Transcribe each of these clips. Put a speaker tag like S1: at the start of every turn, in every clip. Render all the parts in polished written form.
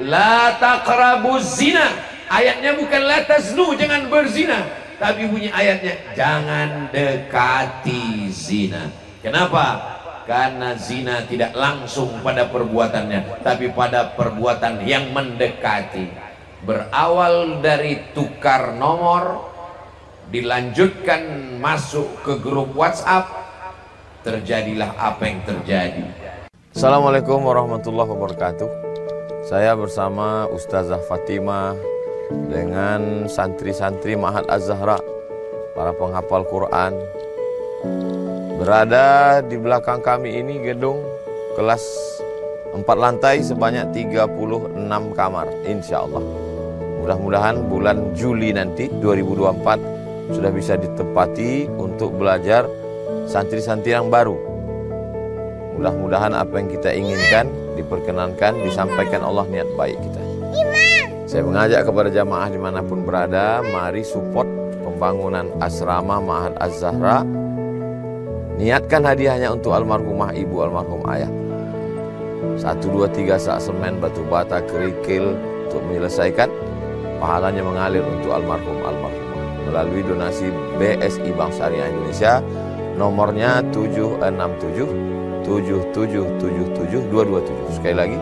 S1: la taqrabuz zina. Ayatnya bukan la taznu, jangan berzina, tapi bunyi ayatnya jangan dekati zina. Kenapa? Karena zina tidak langsung pada perbuatannya, tapi pada perbuatan yang mendekati. Berawal dari tukar nomor, dilanjutkan masuk ke grup WhatsApp, terjadilah apa yang terjadi.
S2: Assalamualaikum warahmatullahi wabarakatuh. Saya bersama Ustazah Fatimah dengan santri-santri Ma'had Az-Zahra, para penghafal Quran. Berada di belakang kami ini gedung kelas 4 lantai sebanyak 36 kamar, insya Allah. Mudah-mudahan bulan Juli nanti 2024 sudah bisa ditempati untuk belajar santri-santri yang baru. Mudah-mudahan apa yang kita inginkan diperkenankan, disampaikan Allah niat baik kita. Saya mengajak kepada jamaah dimanapun berada, mari support pembangunan asrama Ma'had Az-Zahra. Niatkan hadiahnya untuk almarhumah ibu, almarhum ayah. 1, 2, 3 sak semen, batu bata, kerikil untuk menyelesaikan. Pahalanya mengalir untuk almarhumah melalui donasi BSI Bank Syariah Indonesia, nomornya 767 7777 227. Sekali lagi,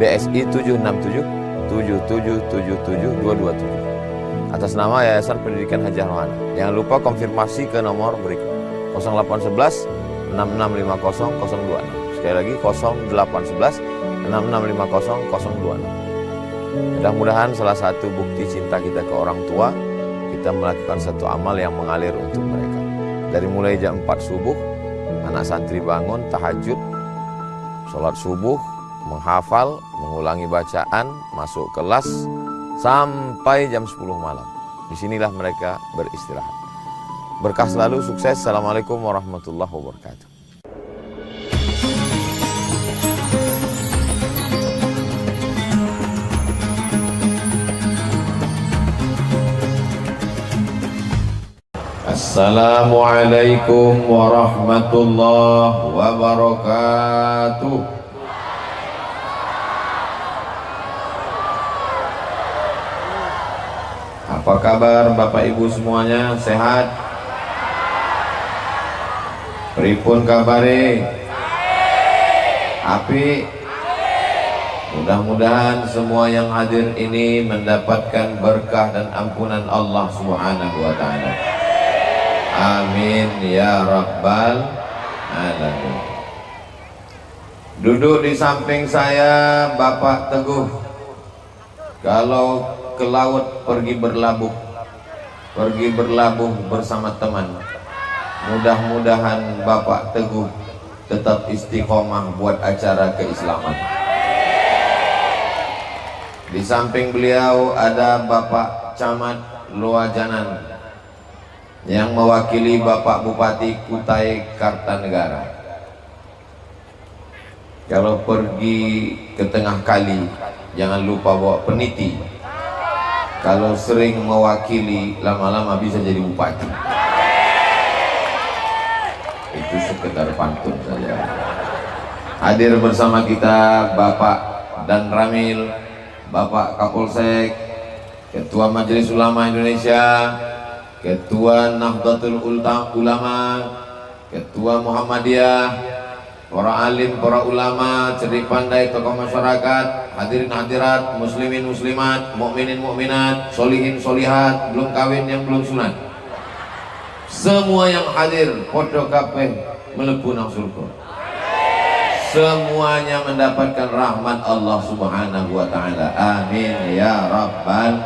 S2: BSI 767 7777 227 atas nama Yayasan Pendidikan Haji Rohana. Jangan lupa konfirmasi ke nomor berikut 0811 6650 026. Sekali lagi 0811 6650 026. Mudah-mudahan salah satu bukti cinta kita ke orang tua, kita melakukan satu amal yang mengalir untuk mereka. Dari mulai jam 4 subuh, anak santri bangun, tahajud, sholat subuh, menghafal, mengulangi bacaan, masuk kelas, sampai jam 10 malam. Disinilah mereka beristirahat. Berkah selalu, sukses. Assalamualaikum warahmatullahi wabarakatuh.
S1: Assalamualaikum warahmatullahi wabarakatuh. Apa kabar Bapak Ibu semuanya? Sehat? Pripun kabare? Api? Mudah-mudahan semua yang hadir ini mendapatkan berkah dan ampunan Allah Subhanahu wa ta'ala. Amin ya rabbal alamin. Duduk di samping saya Bapak Teguh. Kalau ke laut pergi berlabuh bersama teman. Mudah-mudahan Bapak Teguh tetap istiqomah buat acara keislaman. Di samping beliau ada Bapak Camat Luajanan yang mewakili Bapak Bupati Kutai Kartanegara. Kalau pergi ke tengah kali, jangan lupa bawa peniti. Kalau sering mewakili, lama-lama bisa jadi bupati. Itu sekedar pantun saja. Hadir bersama kita Bapak Dan Ramil, Bapak Kapolsek, Ketua Majelis Ulama Indonesia, Ketua Nahdlatul Ulama, Ketua Muhammadiyah, para alim, para ulama, cerdik pandai, tokoh masyarakat, hadirin hadirat, muslimin muslimat, mukminin mukminat, solihin solihat, belum kawin yang belum sunat, semua yang hadir podo kabeh mlebu nang surga. Semuanya mendapatkan rahmat Allah Subhanahu wa ta'ala. Amin ya rabbal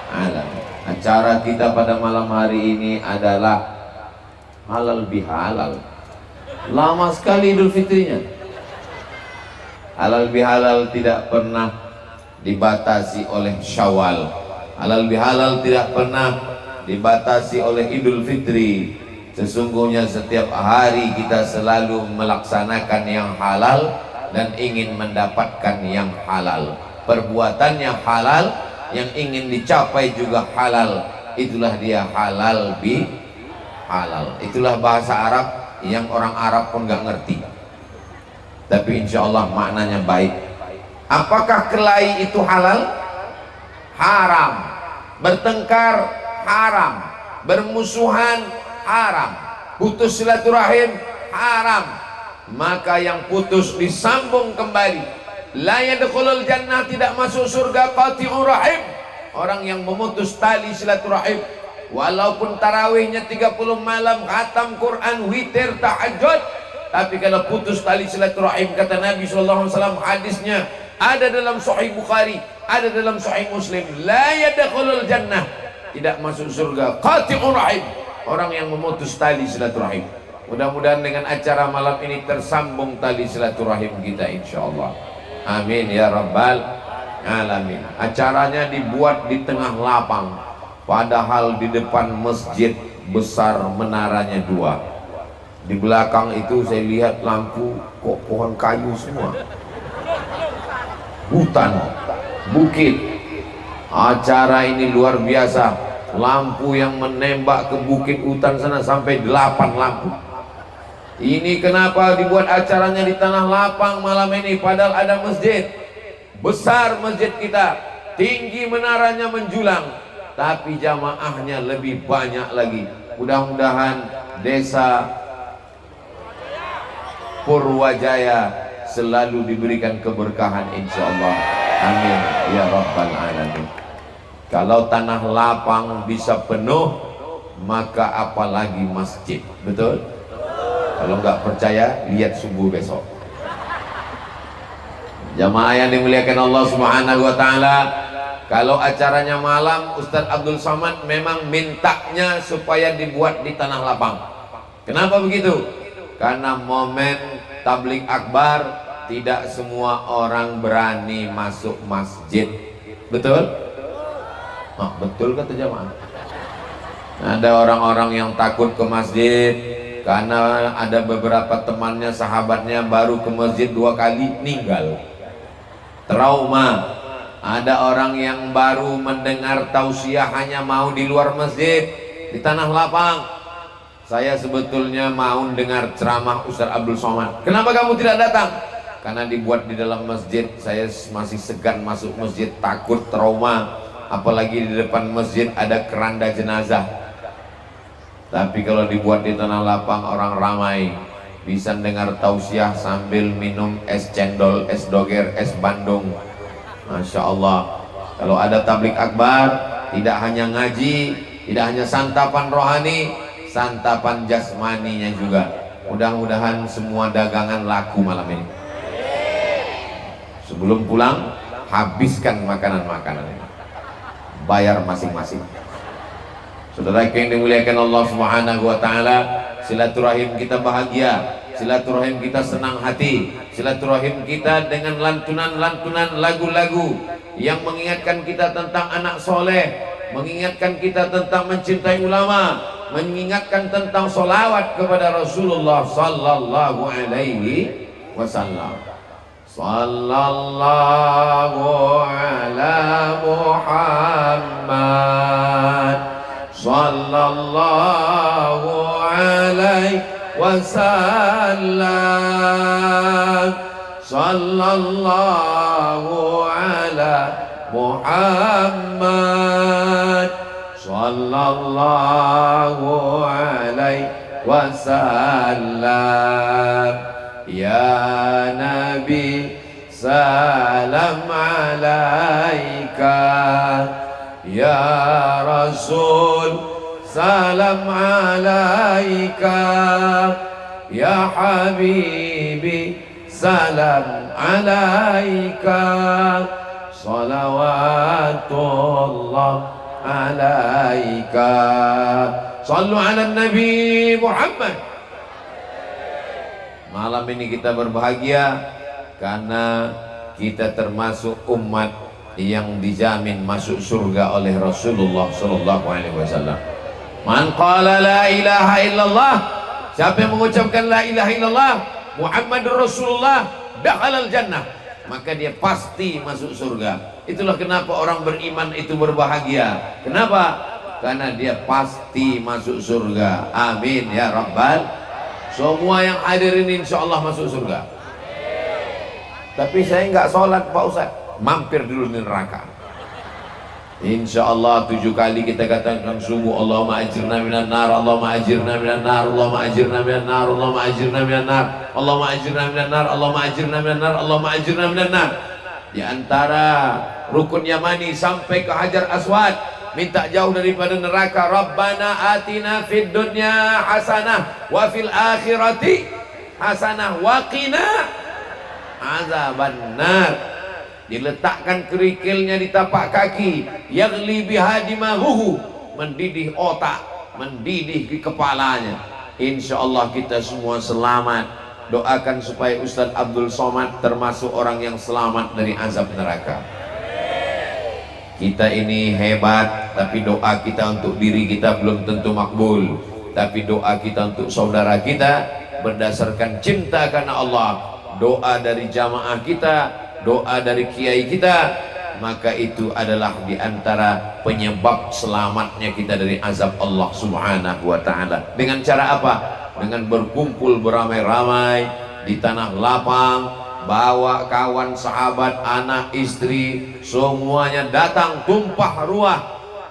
S1: alamin. Acara kita pada malam hari ini adalah halal bihalal. Lama sekali Idul Fitrinya. Halal bihalal tidak pernah dibatasi oleh Syawal. Halal bihalal tidak pernah dibatasi oleh Idul Fitri. Sesungguhnya setiap hari kita selalu melaksanakan yang halal dan ingin mendapatkan yang halal. Perbuatannya halal, yang ingin dicapai juga halal. Itulah dia halal bi halal. Itulah bahasa Arab yang orang Arab pun gak ngerti, tapi insya Allah maknanya baik. Apakah kelahi itu halal? Haram. Bertengkar haram. Bermusuhan haram. Putus silaturahim haram. Maka yang putus disambung kembali. La yadkhulul jannah, tidak masuk surga qati'ur rahim, orang yang memutus tali silaturahim. Walaupun tarawihnya 30 malam, khatam Quran, witir, tahajud, tapi kalau putus tali silaturahim, kata Nabi SAW, hadisnya ada dalam Sahih Bukhari, ada dalam Sahih Muslim, la yadkhulul jannah, tidak masuk surga qati'ur rahim, orang yang memutus tali silaturahim. Mudah-mudahan dengan acara malam ini tersambung tali silaturahim kita insyaallah. Amin ya rabbal alamin. Acaranya dibuat di tengah lapang, padahal di depan masjid besar, menaranya 2. Di belakang itu saya lihat lampu, kok pohon kayu semua, hutan, bukit. Acara ini luar biasa, lampu yang menembak ke bukit hutan sana sampai 8 lampu. Ini kenapa dibuat acaranya di tanah lapang malam ini, padahal ada masjid besar, masjid kita tinggi, menaranya menjulang, tapi jamaahnya lebih banyak lagi. Mudah-mudahan desa Purwajaya selalu diberikan keberkahan insyaallah. Amin ya rabbal alamin. Kalau tanah lapang bisa penuh, maka apalagi masjid, betul? Kalau nggak percaya, lihat subuh besok. Jamaah yang dimuliakan Allah Subhanahu wa taala, kalau acaranya malam, Ustadz Abdul Somad memang mintanya supaya dibuat di tanah lapang. Kenapa begitu? Karena momen tablik akbar, tidak semua orang berani masuk masjid. Betul? Oh, betul kata jamaah. Ada orang-orang yang takut ke masjid karena ada beberapa temannya, sahabatnya baru ke masjid 2 kali meninggal, trauma. Ada orang yang baru mendengar tausiah hanya mau di luar masjid, di tanah lapang. Saya sebetulnya mau dengar ceramah Ustaz Abdul Somad. Kenapa kamu tidak datang? Karena dibuat di dalam masjid, saya masih segan masuk masjid, takut, trauma. Apalagi di depan masjid ada keranda jenazah. Tapi kalau dibuat di tanah lapang, orang ramai, bisa dengar tausiah sambil minum es cendol, es doger, es bandung. Masya Allah. Kalau ada tablik akbar, tidak hanya ngaji, tidak hanya santapan rohani, santapan jasmaninya juga. Mudah-mudahan semua dagangan laku malam ini. Sebelum pulang, habiskan makanan-makanan ini, bayar masing-masing. Saudara yang dimuliakan Allah Subhanahu wa taala, silaturahim kita bahagia, silaturahim kita senang hati, silaturahim kita dengan lantunan-lantunan lagu-lagu yang mengingatkan kita tentang anak soleh, mengingatkan kita tentang mencintai ulama, mengingatkan tentang solawat kepada Rasulullah sallallahu alaihi wasallam. Sallallahu ala Muhammad sallallahu alaihi wasallam, sallallahu ala Muhammad sallallahu alaihi wasallam. Ya Nabi salam alaika, ya Rasul salam alaika, ya Habibi salam alaika, salawatullah alaika. Sallu ala Nabi Muhammad. Malam ini kita berbahagia karena kita termasuk umat yang dijamin masuk surga oleh Rasulullah sallallahu alaihi wasallam. Man qala la ilaha illallah, siapa yang mengucapkan la ilaha illallah Muhammadur Rasulullah, dakhalal jannah, maka dia pasti masuk surga. Itulah kenapa orang beriman itu berbahagia. Kenapa? Karena dia pasti masuk surga. Amin ya rabbal. Semua yang hadir ini insya Allah masuk surga. tapi saya nggak sholat Pak Ustaz. Mampir dulu di neraka. Insya Allah 7 kali kita katakan subuh, Allahumma ajirna minan nar, Allahumma ajirna minan nar, Allahumma ajirna minan nar, Allahumma ajirna minan nar, Allahumma ajirna minan nar, Allahumma ajirna minan nar, Allahumma ajirna minan nar. Di antara rukun Yamani sampai ke Hajar Aswad, minta jauh daripada neraka. Rabbana atina fid dunya hasanah wa fil akhirati hasanah wa qina azabannar. Diletakkan kerikilnya di tapak kaki, yaghli biha dimahuhu, mendidih otak, mendidih di kepalanya. Insya Allah kita semua selamat. Doakan supaya Ustadz Abdul Somad termasuk orang yang selamat dari azab neraka. Kita ini hebat, tapi doa kita untuk diri kita belum tentu makbul. Tapi doa kita untuk saudara kita berdasarkan cinta karena Allah, doa dari jamaah kita, doa dari kiai kita, maka itu adalah diantara penyebab selamatnya kita dari azab Allah subhanahu wa ta'ala. Dengan cara apa? Dengan berkumpul beramai-ramai di tanah lapang, bawa kawan, sahabat, anak, istri, semuanya datang tumpah ruah,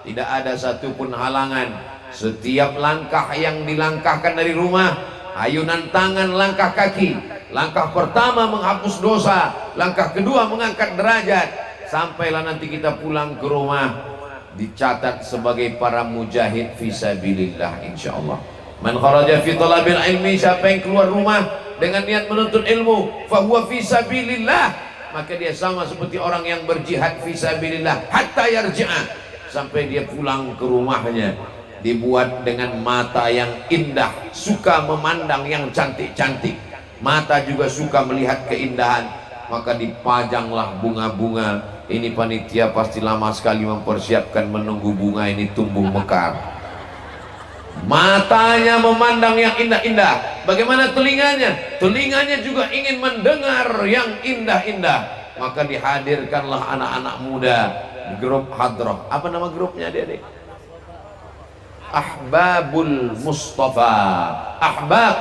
S1: tidak ada satupun halangan. Setiap langkah yang dilangkahkan dari rumah, ayunan tangan, langkah kaki, langkah pertama menghapus dosa, langkah kedua mengangkat derajat, sampailah nanti kita pulang ke rumah dicatat sebagai para mujahid fisabilillah insyaallah. Man kharaja fi talabil ilmi, siapa yang keluar rumah dengan niat menuntut ilmu, fahuwa fisabilillah, maka dia sama seperti orang yang berjihad fisabilillah hatta yarji'a, sampai dia pulang ke rumahnya. Dibuat dengan mata yang indah, suka memandang yang cantik-cantik, mata juga suka melihat keindahan, maka dipajanglah bunga-bunga. Ini panitia pasti lama sekali mempersiapkan menunggu bunga ini tumbuh mekar. Matanya memandang yang indah-indah. Bagaimana telinganya? Telinganya juga ingin mendengar yang indah-indah. Maka dihadirkanlah anak-anak muda di grup hadrah. Apa nama grupnya adik-adik? Ahbabul Mustafa. Ahbab,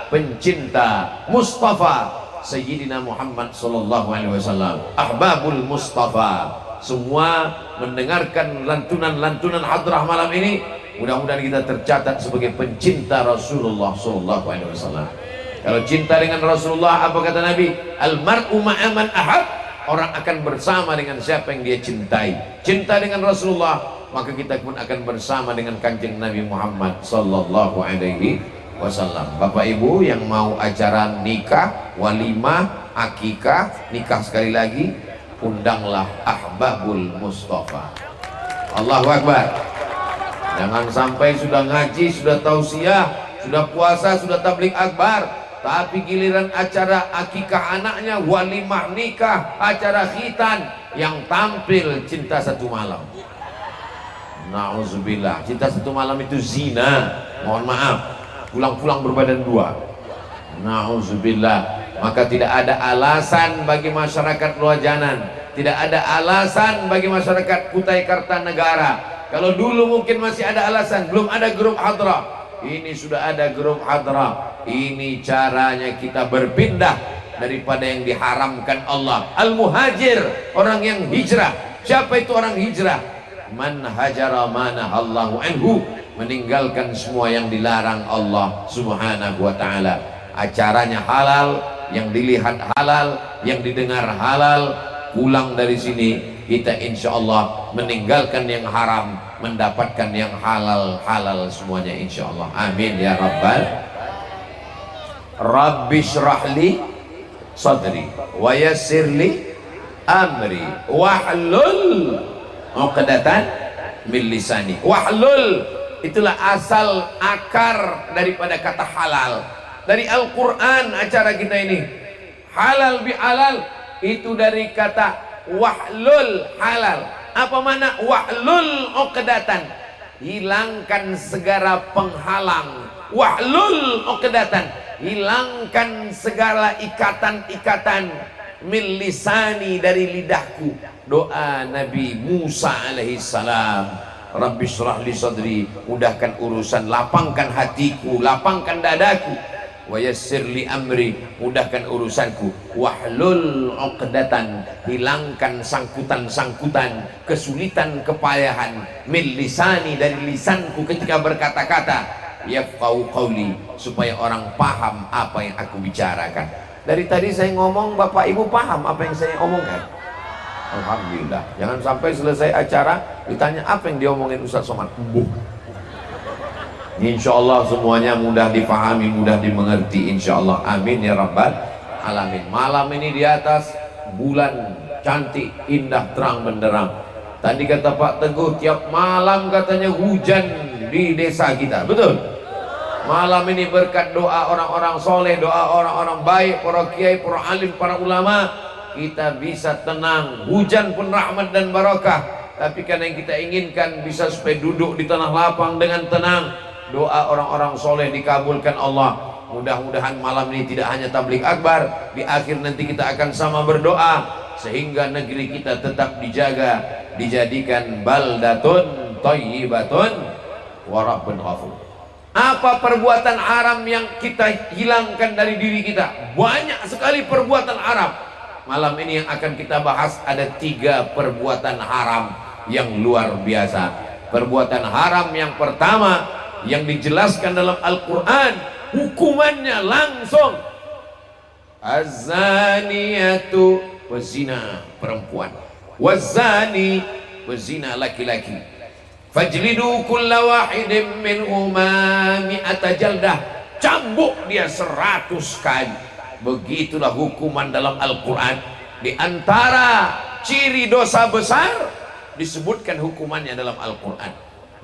S1: pencinta Mustafa Sayyidina Muhammad sallallahu alaihi wasallam. Ahbabul Mustafa. Semua mendengarkan lantunan-lantunan hadrah malam ini, mudah-mudahan kita tercatat sebagai pencinta Rasulullah sallallahu alaihi wasallam. Kalau cinta dengan Rasulullah, apa kata Nabi? Al-mar'u ma'a man ahab. Orang akan bersama dengan siapa yang dia cintai. Cinta dengan Rasulullah, maka kita pun akan bersama dengan kanjeng Nabi Muhammad sallallahu alaihi wasallam. Bapak Ibu yang mau acara nikah, walimah, akikah, nikah sekali lagi, undanglah Ahbabul Mustafa. Allahu Akbar. Jangan sampai sudah ngaji, sudah tausiah, sudah puasa, sudah tabligh akbar, tapi giliran acara akikah anaknya, walimah nikah, acara khitan, yang tampil cinta satu malam. Na'udzubillah. Cinta satu malam itu zina, mohon maaf, pulang-pulang berbadan dua. Na'udzubillah. Maka tidak ada alasan bagi masyarakat Luajanan, tidak ada alasan bagi masyarakat Kutai Kartanegara. Kalau dulu mungkin masih ada alasan, belum ada grup hadrah. Ini sudah ada grup hadrah. Ini caranya kita berpindah daripada yang diharamkan Allah. Al-muhajir, orang yang hijrah. Siapa itu orang hijrah? Man hajara manahallahu anhu, meninggalkan semua yang dilarang Allah subhanahu wa ta'ala. Acaranya halal, yang dilihat halal, yang didengar halal. Pulang dari sini kita insya Allah meninggalkan yang haram, mendapatkan yang halal semuanya insya Allah. Amin ya rabbal. Rabbi syrahli sadri wa yassirli amri wahlul uqdatan min lisani. Wahlul, itulah asal akar daripada kata halal. Dari Al-Quran acara kita ini. Halal bihalal itu dari kata wahlul, halal. Apa makna wahlul uqdatan? Hilangkan segala penghalang. Wahlul uqdatan, hilangkan segala ikatan-ikatan min lisani, dari lidahku. Doa Nabi Musa alaihi salam. Rabbi syrah li sadri, mudahkan urusan, lapangkan hatiku, lapangkan dadaku. wa yassir li amri, mudahkan urusanku, wahlul 'uqdatan, hilangkan sangkutan-sangkutan, kesulitan, kepayahan, min lisani, dari lisanku ketika berkata-kata, yafqahu qawli, supaya orang paham apa yang aku bicarakan. Dari tadi saya ngomong, Bapak Ibu paham apa yang saya omongkan? Alhamdulillah. Jangan sampai selesai acara ditanya apa yang diomongin Ustaz Somad. Insya Allah semuanya mudah dipahami, mudah dimengerti, insya Allah. Amin ya rabbal alamin. Malam ini di atas bulan cantik, indah, terang benderang. Tadi kata Pak Teguh, tiap malam katanya hujan di desa kita, betul? Malam ini berkat doa orang-orang soleh, doa orang-orang baik, para kiai, para alim, para ulama, kita bisa tenang. Hujan pun rahmat dan barakah. Tapi karena yang kita inginkan bisa supaya duduk di tanah lapang dengan tenang. Doa orang-orang soleh dikabulkan Allah. Mudah-mudahan malam ini tidak hanya tabligh akbar, di akhir nanti kita akan sama berdoa sehingga negeri kita tetap dijaga, dijadikan baldatun thayyibatun wa rabbun ghafur. Apa perbuatan haram yang kita hilangkan dari diri kita? Banyak sekali perbuatan haram. Malam ini yang akan kita bahas ada 3 perbuatan haram yang luar biasa. Perbuatan haram yang pertama yang dijelaskan dalam Al-Quran, hukumannya langsung az-zaniyatu, pezina perempuan, waz-zani, pezina laki-laki, fajlidu kulla wahidin minhuma mi'ata jaldah, cambuk dia 100 kali. Begitulah hukuman dalam Al-Quran. Di antara ciri dosa besar disebutkan hukumannya dalam Al-Quran.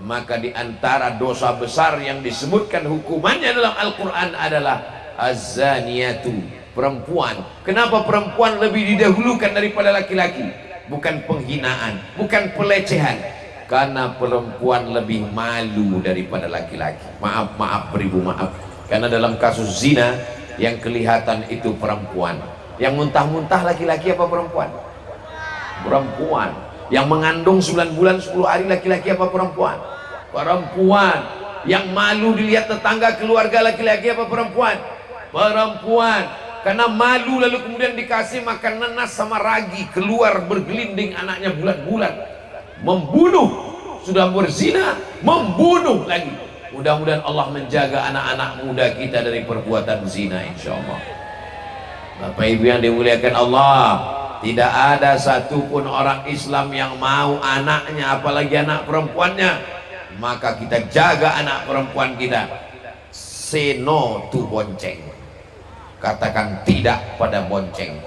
S1: Maka di antara dosa besar yang disebutkan hukumannya dalam Al-Quran adalah az-zaniyatu, perempuan. Kenapa perempuan lebih didahulukan daripada laki-laki? Bukan penghinaan, bukan pelecehan, karena perempuan lebih malu daripada laki-laki. Maaf beribu, maaf. Karena dalam kasus zina yang kelihatan itu perempuan, yang muntah-muntah laki-laki apa perempuan? Perempuan. Yang mengandung 9 bulan 10 hari laki-laki apa perempuan? Perempuan. Yang malu dilihat tetangga keluarga laki-laki apa perempuan? Perempuan. Karena malu lalu kemudian dikasih makan nanas sama ragi, keluar bergelinding anaknya bulan-bulan, membunuh, sudah berzina, membunuh lagi. Mudah-mudahan Allah menjaga anak-anak muda kita dari perbuatan zina, insya Allah. Bapak Ibu yang dimuliakan Allah, tidak ada satupun orang Islam yang mau anaknya, apalagi anak perempuannya. Maka kita jaga anak perempuan kita. Say no to bonceng. Katakan tidak pada bonceng.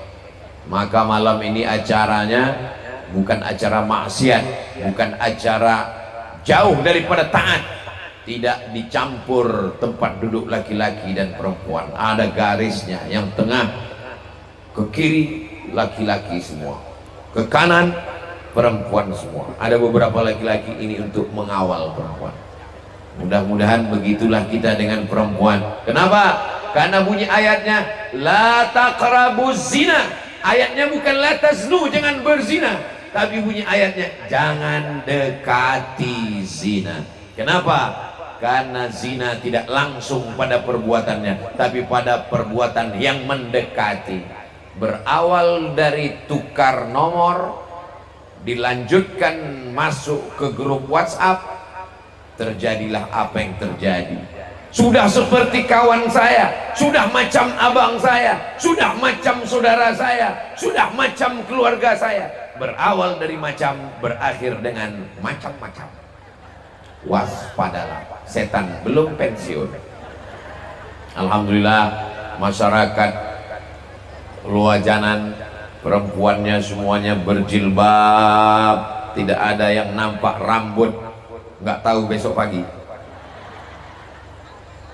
S1: Maka malam ini acaranya bukan acara maksiat, bukan acara jauh daripada taat. Tidak dicampur tempat duduk laki-laki dan perempuan. Ada garisnya, yang tengah ke kiri laki-laki semua, ke kanan perempuan semua. Ada beberapa laki-laki ini untuk mengawal perempuan. Mudah-mudahan begitulah kita dengan perempuan. Kenapa? Karena bunyi ayatnya la taqrabuz zina. Ayatnya bukan la taznu, jangan berzina, tapi bunyi ayatnya jangan dekati zina. Kenapa? Karena zina tidak langsung pada perbuatannya, tapi pada perbuatan yang mendekati. Berawal dari tukar nomor, dilanjutkan masuk ke grup WhatsApp, terjadilah apa yang terjadi. Sudah seperti kawan saya, sudah macam abang saya, sudah macam saudara saya, sudah macam keluarga saya. Berawal dari macam, berakhir dengan macam-macam. Waspadalah, setan belum pensiun. Alhamdulillah masyarakat Luajanan perempuannya semuanya berjilbab, tidak ada yang nampak rambut, nggak tahu besok pagi.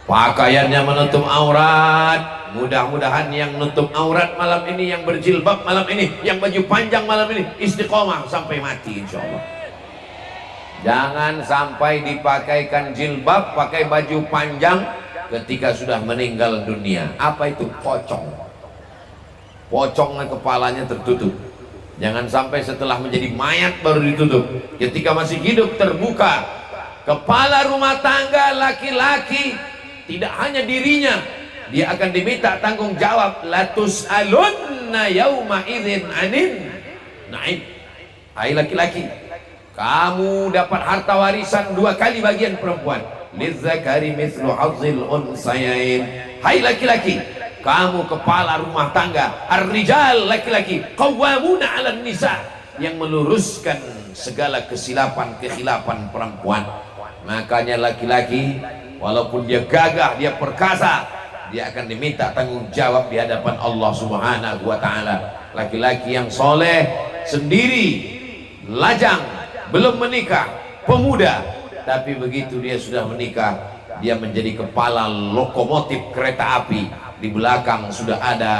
S1: Pakaiannya menutup aurat. Mudah-mudahan yang nutup aurat malam ini, yang berjilbab malam ini, yang baju panjang malam ini istiqomah sampai mati insya Allah. Jangan sampai dipakaikan jilbab, pakai baju panjang ketika sudah meninggal dunia. Apa itu? Pocong. Pocongnya kepalanya tertutup. Jangan sampai setelah menjadi mayat baru ditutup. Ketika masih hidup terbuka. Kepala rumah tangga laki-laki, tidak hanya dirinya, dia akan diminta tanggung jawab. Latus alunna yauma idzin anin naim. Hai laki-laki, kamu dapat harta warisan 2 kali bagian perempuan. Lizzakari mithlu hazzil unsayain. Hai laki-laki, kamu kepala rumah tangga. Ar-rijal, laki-laki, qawwamuna 'alan nisa, yang meluruskan segala kesilapan-kehilapan perempuan. Makanya laki-laki walaupun dia gagah, dia perkasa, dia akan diminta tanggung jawab di hadapan Allah Subhanahu wa taala. Laki-laki yang soleh sendiri, lajang, belum menikah, pemuda, tapi begitu dia sudah menikah, dia menjadi kepala lokomotif kereta api. Di belakang sudah ada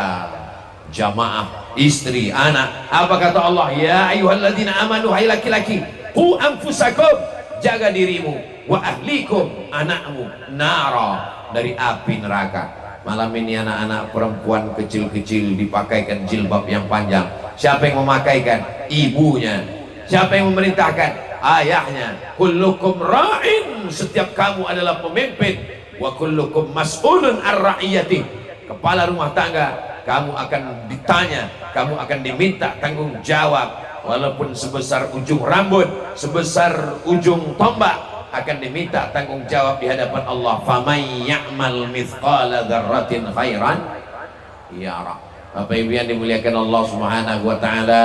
S1: jamaah, istri, anak. Apa kata Allah? Ya ayyuhalladzina amanu, hai laki-laki, qu anfusakum, jaga dirimu, wa ahlikum, anakmu, nara, dari api neraka. Malam ini anak-anak perempuan kecil-kecil dipakaikan jilbab yang panjang. Siapa yang memakaikan? Ibunya. Siapa yang memerintahkan? Ayahnya. Kullukum ra'in, setiap kamu adalah pemimpin. Wa kullukum mas'ulun ar-ra'iyati, kepala rumah tangga. Kamu akan ditanya, kamu akan diminta tanggung jawab. Walaupun sebesar ujung rambut, sebesar ujung tombak, akan diminta tanggung jawab di hadapan Allah. Famay ya'mal mithqala dzarratin khairan yara. Bapak Ibu yang dimuliakan Allah Subhanahu wa taala,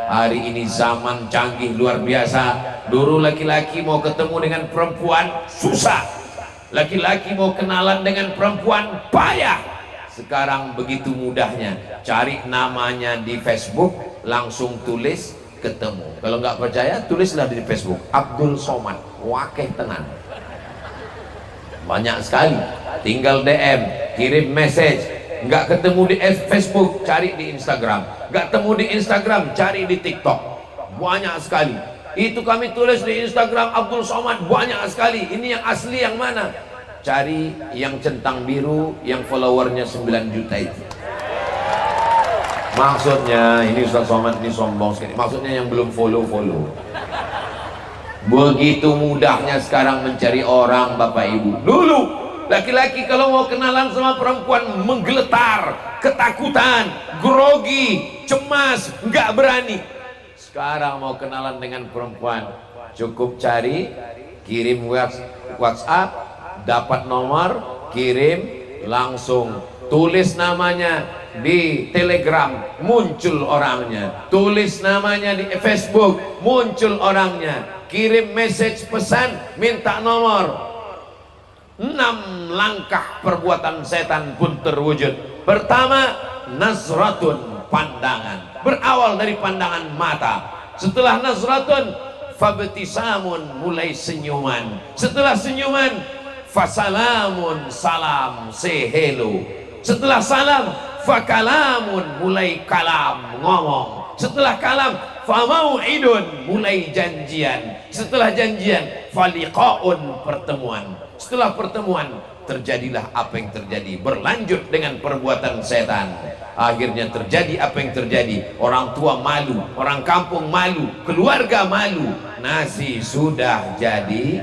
S1: hari ini zaman canggih luar biasa. Dulu laki-laki mau ketemu dengan perempuan susah, laki-laki mau kenalan dengan perempuan payah. Sekarang begitu mudahnya, cari namanya di Facebook, langsung tulis, ketemu. Kalau nggak percaya, tulislah di Facebook Abdul Somad, wakeh tenan, banyak sekali. Tinggal DM, kirim message. Nggak ketemu di Facebook, cari di Instagram. Nggak ketemu di Instagram, cari di TikTok. Banyak sekali. Itu kami tulis di Instagram Abdul Somad, banyak sekali. Ini yang asli yang mana? Cari yang centang biru, yang followernya 9 juta itu. Maksudnya, ini Ustaz Somad ini sombong sekali. Maksudnya yang belum follow. Begitu mudahnya sekarang mencari orang, Bapak Ibu. Dulu laki-laki kalau mau kenalan sama perempuan menggeletar, ketakutan, grogi, cemas, nggak berani. Sekarang mau kenalan dengan perempuan, cukup cari, kirim WhatsApp, dapat nomor, kirim, langsung tulis namanya di Telegram, muncul orangnya. Tulis namanya di Facebook, muncul orangnya. Kirim message pesan, minta nomor. 6 langkah perbuatan setan pun terwujud. Pertama, nazratun, pandangan. Berawal dari pandangan mata. Setelah nazratun, fabtisamun, mulai senyuman. Setelah senyuman, fasalamun, salam, say hello. Setelah salam, fakalamun, mulai kalam, ngomong. Setelah kalam, famau'idun, mulai janjian. Setelah janjian, faliqaun, pertemuan. Setelah pertemuan, terjadilah apa yang terjadi. Berlanjut dengan perbuatan setan. Akhirnya terjadi apa yang terjadi. Orang tua malu, orang kampung malu, keluarga malu. Nasi sudah jadi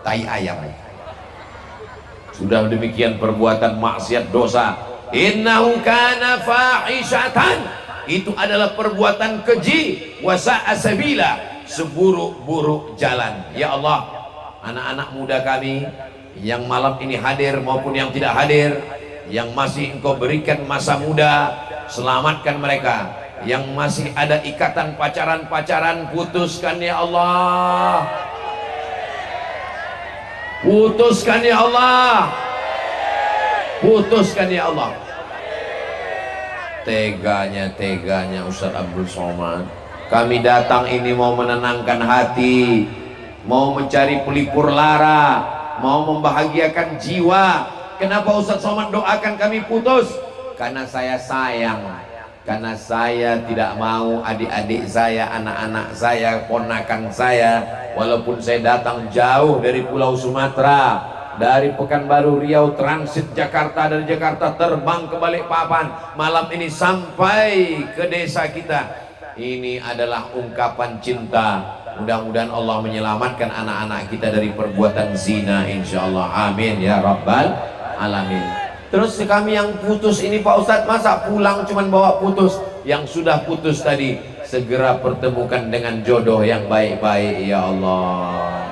S1: tai ayam. Sudah demikian perbuatan maksiat, dosa. Innahu kana fahishatan, itu adalah perbuatan keji. Wasa'a sabila, seburuk-buruk jalan. Ya Allah, anak-anak muda kami yang malam ini hadir maupun yang tidak hadir, yang masih Engkau berikan masa muda, selamatkan mereka. Yang masih ada ikatan pacaran-pacaran, putuskan ya Allah. Putuskan ya Allah. Putuskan ya Allah. Teganya Ustaz Abdul Somad. Kami datang ini mau menenangkan hati, mau mencari pelipur lara, mau membahagiakan jiwa. Kenapa Ustaz Somad doakan kami putus? Karena saya sayang, karena saya tidak mau adik-adik saya, anak-anak saya, ponakan saya, walaupun saya datang jauh dari Pulau Sumatera, dari Pekanbaru, Riau, transit Jakarta, dari Jakarta terbang ke Balikpapan, malam ini sampai ke desa kita. Ini adalah ungkapan cinta. Mudah-mudahan Allah menyelamatkan anak-anak kita dari perbuatan zina, insyaallah. Amin ya rabbal alamin.
S2: Terus kami yang putus ini Pak Ustadz, masa pulang cuman bawa putus? Yang sudah putus tadi segera pertemukan dengan jodoh yang baik-baik ya Allah.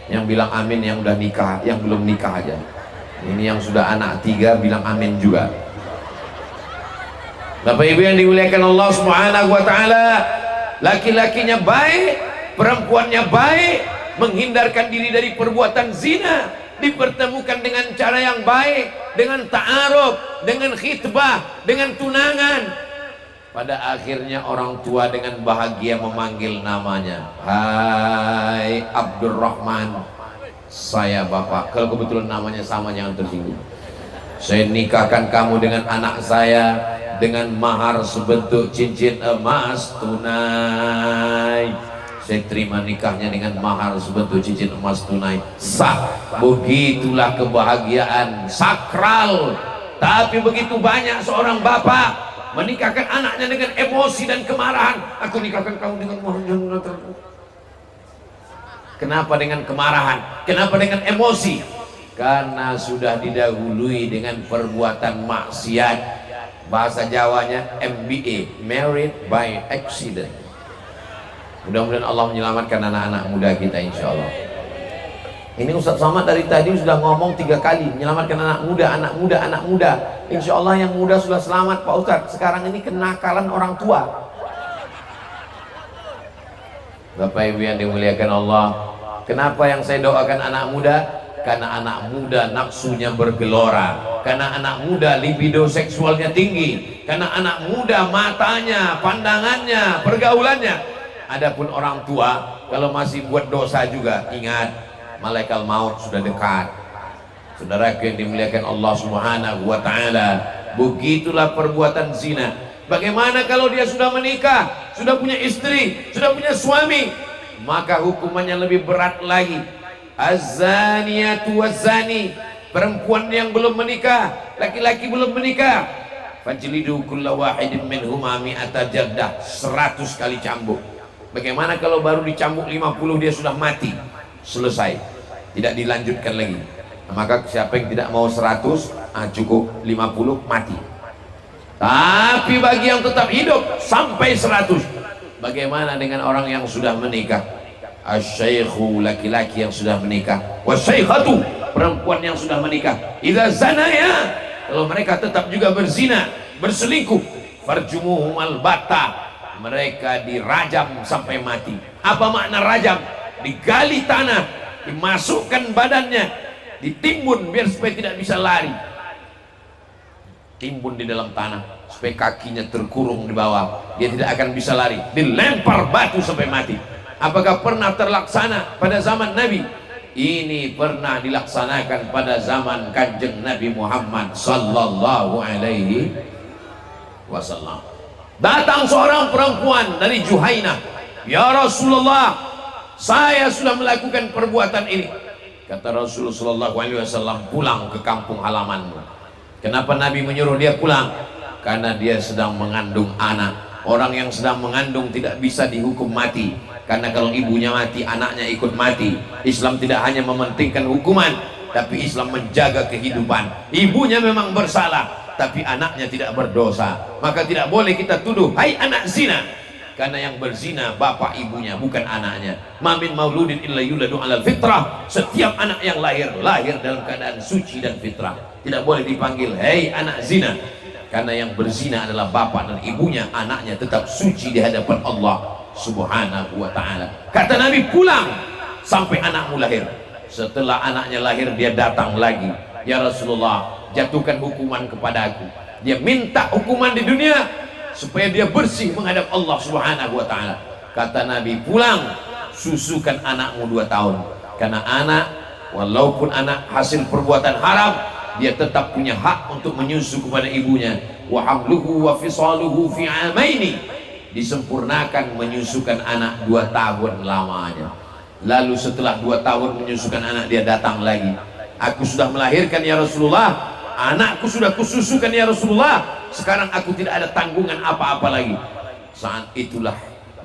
S2: Yang bilang amin yang udah nikah, yang belum nikah aja. Ini yang sudah anak 3 bilang amin juga. Bapak Ibu yang dimuliakan Allah Subhanahu wa taala, laki-lakinya baik, perempuannya baik, menghindarkan diri dari perbuatan zina, dipertemukan dengan cara yang baik, dengan ta'aruf, dengan khitbah, dengan tunangan. Pada akhirnya orang tua dengan bahagia memanggil namanya, hai Abdurrahman, saya bapak. Kalau kebetulan namanya sama jangan tersinggung. Saya nikahkan kamu dengan anak saya dengan mahar sebentuk cincin emas tunai. Saya terima nikahnya dengan mahar sebentuk cincin emas tunai. Sah. Begitulah kebahagiaan sakral. Tapi begitu banyak seorang bapak menikahkan anaknya dengan emosi dan kemarahan. Aku nikahkan kamu dengan mahar. Kenapa dengan kemarahan? Kenapa dengan emosi? Karena sudah didahului dengan perbuatan maksiat. Bahasa Jawanya MBA, married by accident. Mudah-mudahan Allah menyelamatkan anak-anak muda kita insya Allah. Ini Ustaz Somad dari tadi sudah ngomong 3 kali menyelamatkan anak muda, anak muda, anak muda. Insya Allah yang muda sudah selamat Pak Ustaz. Sekarang ini kenakalan orang tua. Bapak Ibu yang dimuliakan Allah, kenapa yang saya doakan anak muda? Karena anak muda nafsunya bergelora, karena anak muda libido seksualnya tinggi, karena anak muda matanya, pandangannya, pergaulannya. Adapun orang tua kalau masih buat dosa juga, ingat malaikat maut sudah dekat. Saudara yang dimuliakan Allah Subhanahu wa taala, begitulah perbuatan zina. Bagaimana kalau dia sudah menikah, sudah punya istri, sudah punya suami? Maka hukumannya lebih berat lagi. Az-zaniyatu waz-zani, perempuan yang belum menikah, laki-laki belum menikah, fajlidu kulla wahidin minhuma mi'ata jaldah, 100 kali cambuk. Bagaimana kalau baru dicambuk 50 dia sudah mati? Selesai, tidak dilanjutkan lagi. Maka siapa yang tidak mau 100, cukup 50 mati. Tapi bagi yang tetap hidup sampai 100, bagaimana dengan orang yang sudah menikah? Asy-syaikhu, laki-laki yang sudah menikah, wasyaikhatu, perempuan yang sudah menikah, idza zanaya, kalau mereka tetap juga berzina, berselingkuh, farjumuhumal batta, mereka dirajam sampai mati. Apa makna rajam? Digali tanah, dimasukkan badannya, ditimbun biar supaya tidak bisa lari. Timbun di dalam tanah supaya kakinya terkurung di bawah, dia tidak akan bisa lari. Dilempar batu sampai mati. Apakah pernah terlaksana pada zaman Nabi? Ini pernah dilaksanakan pada zaman Kanjeng Nabi Muhammad sallallahu alaihi wasallam. Datang seorang perempuan dari Juhainah, ya Rasulullah, saya sudah melakukan perbuatan ini. Kata Rasulullah sallallahu alaihi wasallam, pulang ke kampung halamanmu. Kenapa Nabi menyuruh dia pulang? Karena dia sedang mengandung anak. Orang yang sedang mengandung tidak bisa dihukum mati, karena kalau ibunya mati, anaknya ikut mati. Islam tidak hanya mementingkan hukuman, tapi Islam menjaga kehidupan. Ibunya memang bersalah, tapi anaknya tidak berdosa. Maka tidak boleh kita tuduh, hai anak zina, karena yang berzina bapak ibunya, bukan anaknya. Ma min mauludin illa yuladu alal fitrah. Setiap anak yang lahir dalam keadaan suci dan fitrah. Tidak boleh dipanggil hei anak zina, karena yang berzina adalah bapak dan ibunya, anaknya tetap suci di hadapan Allah Subhanahu wa ta'ala. Kata Nabi, pulang sampai anakmu lahir. Setelah anaknya lahir, dia datang lagi, ya Rasulullah, jatuhkan hukuman kepada aku. Dia minta hukuman di dunia supaya dia bersih menghadap Allah Subhanahu wa ta'ala. Kata Nabi, pulang, susukan anakmu 2 tahun. Karena anak, walaupun anak hasil perbuatan haram, dia tetap punya hak untuk menyusu kepada ibunya. Wa hamluhu wa fisaluhu fi amaini, disempurnakan menyusukan anak 2 tahun lamanya. Lalu setelah 2 tahun menyusukan anak, dia datang lagi, aku sudah melahirkan ya Rasulullah, anakku sudah kususukan ya Rasulullah, sekarang aku tidak ada tanggungan apa-apa lagi. Saat itulah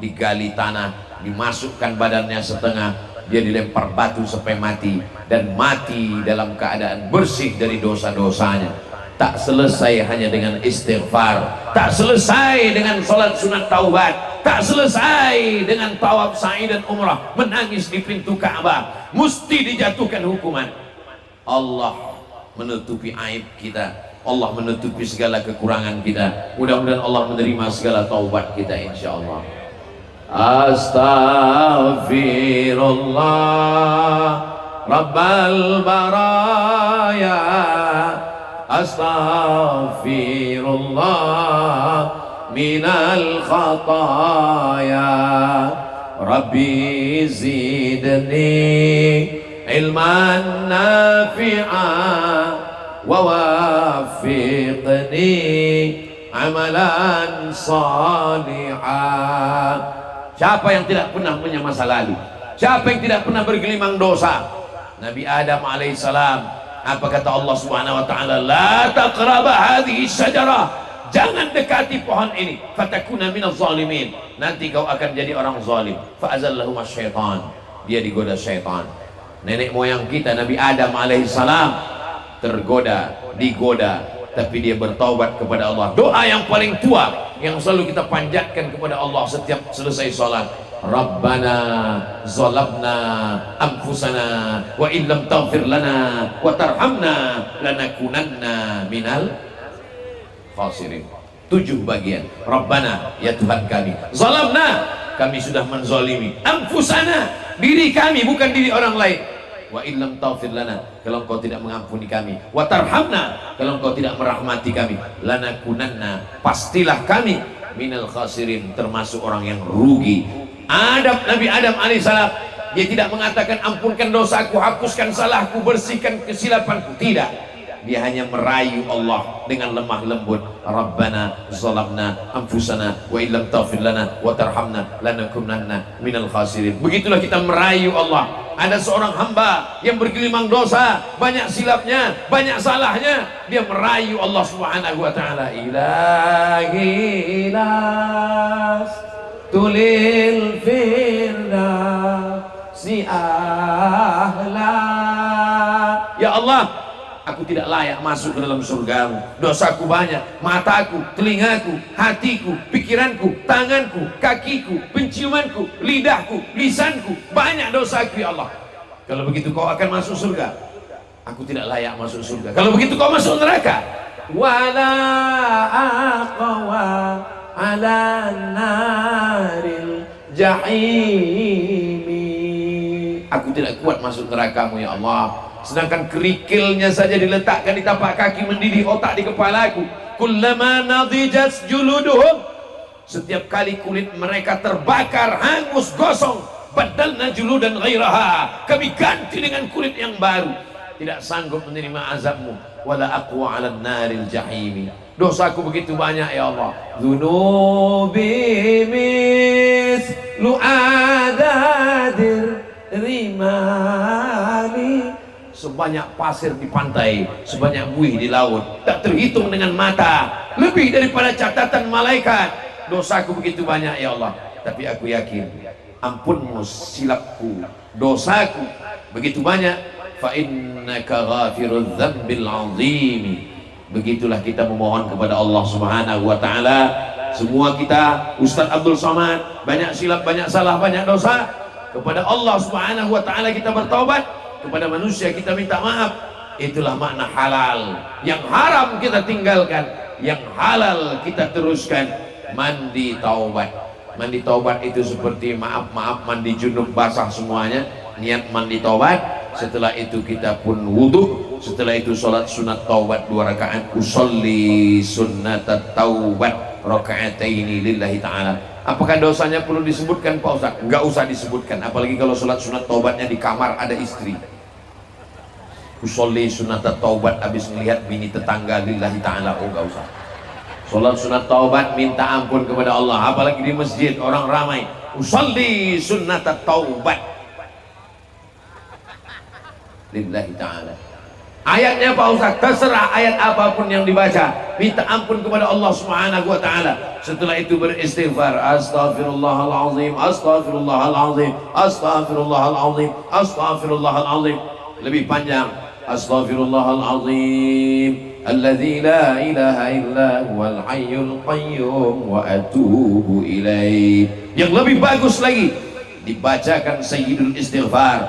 S2: digali tanah, dimasukkan badannya setengah,
S1: dia dilempar batu sampai mati, dan mati dalam keadaan bersih dari dosa-dosanya. Tak selesai hanya dengan istighfar, tak selesai dengan salat sunat taubat, tak selesai dengan tawaf sa'i dan umrah, menangis di pintu Ka'bah, mesti dijatuhkan hukuman. Allah menutupi aib kita, Allah menutupi segala kekurangan kita. Mudah-mudahan Allah menerima segala taubat kita insyaallah. Astaghfirullah Rabbal baraya, astaghfirullah minal khataya, Rabbi zidni ilman nafi'a wa wafiqni amalan salihah. Siapa yang tidak pernah punya masa lalu? Siapa yang tidak pernah bergelimang dosa? Nabi Adam alaihissalam, apa kata Allah Subhanahu wa taala? La taqraba hadhihi syajarah. Jangan dekati pohon ini. Fatakuna minaz zalimin. Nanti kau akan jadi orang zalim. Fa azallahuma syaitan. Dia digoda syaitan. Nenek moyang kita Nabi Adam alaihissalam tergoda, digoda, tapi dia bertaubat kepada Allah. Doa yang paling tua yang selalu kita panjatkan kepada Allah setiap selesai sholat. Rabbana zalamna anfusana wa illam taghfir lana wa tarhamna lanakunanna minal khasirin. 7 bagian. Rabbana, ya Tuhan kami, zalamna, kami sudah menzalimi, anfusana, diri kami, bukan diri orang lain, wa illam taghfir lana, kalau engkau tidak mengampuni kami, wa tarhamna, kalau engkau tidak merahmati kami, lanakunanna, pastilah kami, minal khasirin, termasuk orang yang rugi. Adab Nabi Adam alaihissalam, dia tidak mengatakan ampunkan dosaku, hapuskan salahku, bersihkan kesilapanku, tidak. Dia hanya merayu Allah dengan lemah lembut. Rabbana zalamna anfusana wa illam taghfir lana wa tarhamna lanakunanna minal khasirin. Begitulah kita merayu Allah. Ada seorang hamba yang bergelimang dosa, banyak silapnya, banyak salahnya, dia merayu Allah Subhanahu wa taala. Ilahi las tulil firdausi ahla. Ya Allah, aku tidak layak masuk ke dalam surgamu. Dosaku banyak, mataku, telingaku, hatiku, pikiranku, tanganku, kakiku, penciumanku, lidahku, lisanku, banyak dosaku ya Allah. Kalau begitu kau akan masuk surga. Aku tidak layak masuk surga. Kalau begitu kau masuk neraka. Wala aqwa ala naril jahimi. Aku tidak kuat masuk nerakamu ya Allah. Sedangkan kerikilnya saja diletakkan di tapak kaki, mendidih otak di kepalaku. Kullama nadijat juluduhum, setiap kali kulit mereka terbakar, hangus, gosong, badalna juludan ghairaha, kami ganti dengan kulit yang baru. Tidak sanggup menerima azabmu. Wala aqwa 'alan naril jahimi. Dosaku begitu banyak ya Allah. Dzunubi mislu adadir rimali, sebanyak pasir di pantai, sebanyak buih di laut, tak terhitung dengan mata, lebih daripada catatan malaikat. Dosaku begitu banyak ya Allah, tapi aku yakin ampunmu silapku, dosaku begitu banyak. Fa innaka ghafirudz dzambil 'azim. Begitulah kita memohon kepada Allah Subhanahu wa taala. Semua kita, Ustaz Abdul Somad, banyak silap, banyak salah, banyak dosa. Kepada Allah Subhanahu wa taala kita bertaubat, kepada manusia kita minta maaf. Itulah makna halal. Yang haram kita tinggalkan, yang halal kita teruskan. Mandi taubat. Mandi taubat itu seperti maaf mandi junub basah semuanya. Niat mandi taubat. Setelah itu kita pun wudhu. Setelah itu sholat sunat taubat 2 rakaat. Usolli sunnat taubat raka'ataini lillahi ta'ala. Apakah dosanya perlu disebutkan Pak Ustaz? Enggak usah disebutkan, apalagi kalau sholat sunat taubatnya di kamar ada istri. Usolli sunat taubat habis melihat bini tetangga lillahi ta'ala. Oh enggak usah. Sholat sunat taubat minta ampun kepada Allah, apalagi di masjid orang ramai. Usolli sunat taubat lillahi ta'ala. Ayatnya Pak Ustaz, terserah ayat apapun yang dibaca, minta ampun kepada Allah Subhanahu wa taala. Setelah itu beristighfar, astaghfirullahalazim, astaghfirullahalazim, astaghfirullahalazim, astaghfirullahalazim. Lebih panjang, astaghfirullahalazim, alladzi la ilaha illa huwal hayyul qayyum wa atubu ilaih. Yang lebih bagus lagi, dibacakan Sayyidul Istighfar.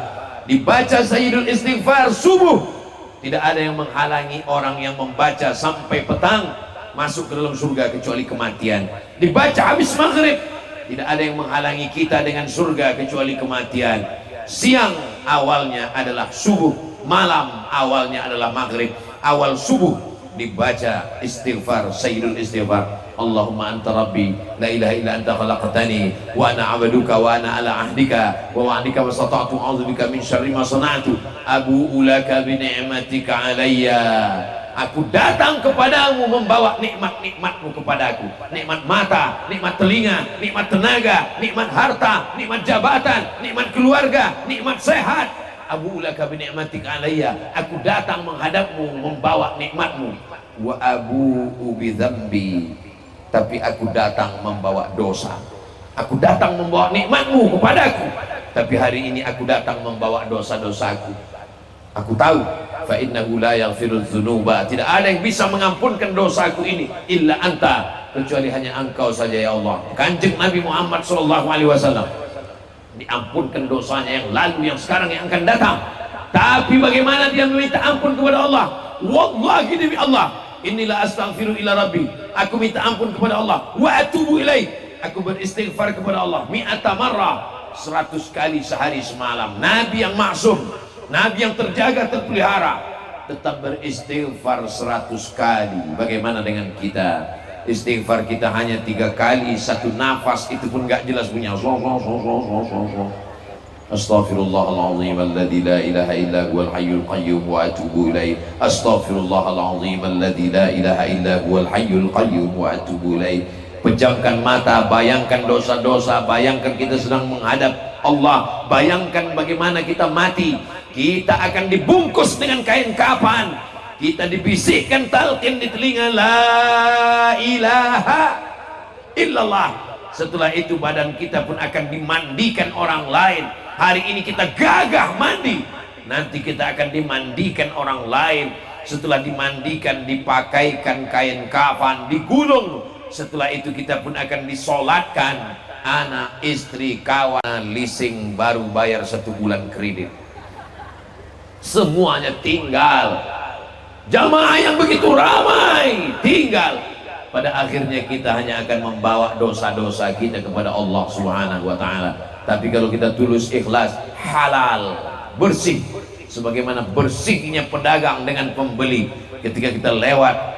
S1: Dibaca Sayyidul Istighfar subuh. Tidak ada yang menghalangi orang yang membaca sampai petang masuk ke dalam surga kecuali kematian. Dibaca habis maghrib, tidak ada yang menghalangi kita dengan surga kecuali kematian. Siang awalnya adalah subuh, malam awalnya adalah maghrib. Awal subuh dibaca istighfar, Sayyidul Istighfar. Allahumma anta rabbi la ilaha illa anta khalaqtani wa ana 'abduka wa ana ala ahdika wa wa'dika wa stata'tu a'udzubika min syarri ma sana'tu abu'u laka bi ni'matika 'alayya. Aku datang kepadamu membawa nikmat-nikmatmu kepadaku, nikmat mata, nikmat telinga, nikmat tenaga, nikmat harta, nikmat jabatan, nikmat keluarga, nikmat sehat. Abu'u laka bi ni'matika 'alayya. Aku datang menghadapmu membawa nikmatmu. Wa abu'u bi dzambi. Tapi aku datang membawa dosa. Aku datang membawa nikmatmu kepadaku, tapi hari ini aku datang membawa dosa-dosaku. Aku tahu, fa innahu la yaghfirudz dzunuba, tidak ada yang bisa mengampunkan dosaku ini illa anta, kecuali hanya engkau saja ya Allah. Kanjeng Nabi Muhammad SAW diampunkan dosanya yang lalu, yang sekarang, yang akan datang. Tapi bagaimana dia meminta ampun kepada Allah? Wallahi demi Allah, inilah astaghfiru ila rabbi, aku minta ampun kepada Allah, wa atubu ilaih, aku beristighfar kepada Allah mi'ata marrah, 100 kali sehari semalam. Nabi yang maksum, Nabi yang terjaga, terpelihara, tetap beristighfar 100 kali. Bagaimana dengan kita? Istighfar kita hanya 3 kali, 1 nafas itu pun gak jelas punya. Astaghfirullahaladzim alladzi la ilaha illa huwal hayyul qayyum wa atubu ilaih. Astaghfirullahaladzim alladzi la ilaha illa huwal hayyul qayyum wa atubu ilaih. Pejamkan mata, bayangkan dosa-dosa, bayangkan kita sedang menghadap Allah, bayangkan bagaimana kita mati. Kita akan dibungkus dengan kain kafan, kita dibisikkan talqin di telinga, la ilaha illallah. Setelah itu badan kita pun akan dimandikan orang lain. Hari ini kita gagah mandi, nanti kita akan dimandikan orang lain. Setelah dimandikan, dipakaikan kain kafan, digulung. Setelah itu kita pun akan disolatkan. Anak, istri, kawan, leasing baru bayar 1 bulan kredit, semuanya tinggal. Jamaah yang begitu ramai tinggal. Pada akhirnya kita hanya akan membawa dosa-dosa kita kepada Allah Subhanahu wa ta'ala. Tapi kalau kita tulus, ikhlas, halal, bersih, sebagaimana bersihnya pedagang dengan pembeli. Ketika kita lewat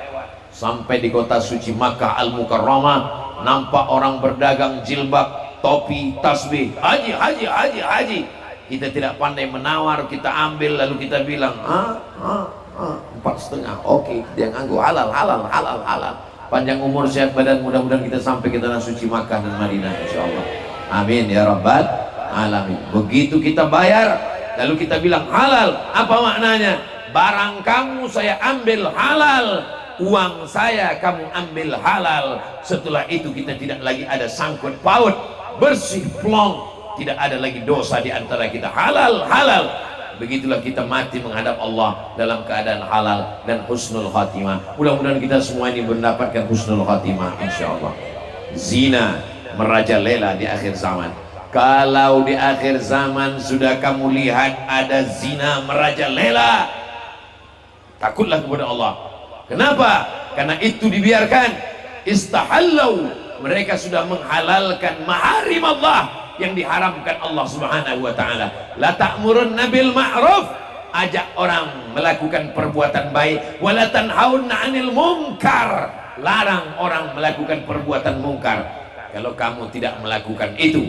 S1: sampai di kota suci Makkah Al-Mukarramah, nampak orang berdagang jilbab, topi, tasbih, haji, haji, haji, haji. Kita tidak pandai menawar, kita ambil lalu kita bilang 4,5, oke, dia nganggu, halal, halal, halal, halal. Panjang umur, sehat badan, mudah-mudahan kita sampai ke tanah suci Makkah dan Madinah insyaallah. Amin ya rabbal alamin. Begitu kita bayar lalu kita bilang halal, apa maknanya? Barang kamu saya ambil halal, uang saya kamu ambil halal. Setelah itu kita tidak lagi ada sangkut paut, bersih plong, tidak ada lagi dosa di antara kita. Halal, halal. Begitulah kita mati menghadap Allah dalam keadaan halal dan husnul khatimah. Mudah-mudahan kita semua ini mendapatkan husnul khatimah insyaallah. Zina merajalela di akhir zaman. Kalau di akhir zaman sudah kamu lihat ada zina merajalela, takutlah kepada Allah. Kenapa? Karena itu dibiarkan. Istahallau, mereka sudah menghalalkan maharim Allah yang diharamkan Allah Subhanahu wa ta'ala. La ta'murunna bil ma'ruf, ajak orang melakukan perbuatan baik, wa la tanhauna 'anil munkar, larang orang melakukan perbuatan mungkar. Kalau kamu tidak melakukan itu,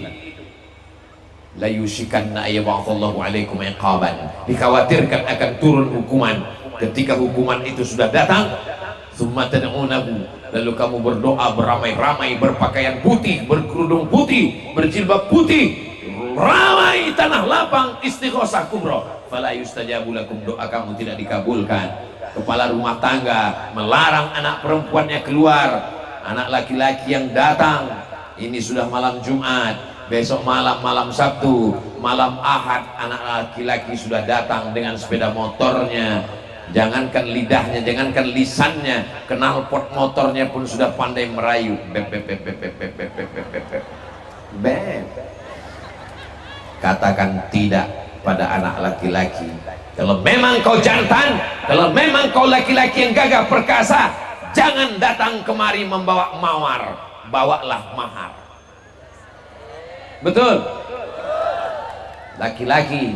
S1: la yushikanna ayyab'atsallahu 'alaikum iqaban, dikhawatirkan akan turun hukuman. Ketika hukuman itu sudah datang, summa tad'unahu, lalu kamu berdoa beramai-ramai, berpakaian putih, berkerudung putih, berjilbab putih, ramai Hai tanah lapang istighosah kubro, fala yustajabu lakum, doa kamu tidak dikabulkan. Kepala rumah tangga melarang anak perempuannya keluar, anak laki-laki yang datang, ini sudah malam Jumat, besok malam Sabtu, malam Ahad, anak laki-laki sudah datang dengan sepeda motornya. Jangankan lidahnya, jangankan lisannya, knalpot motornya pun sudah pandai merayu. Bep, bep, bep, bep, bep, bep, bep, bep, bep, bep. Bep. Katakan tidak pada anak laki-laki. Kalau memang kau jantan, kalau memang kau laki-laki yang gagah perkasa, jangan datang kemari membawa mawar, bawalah mahar. Betul? Laki-laki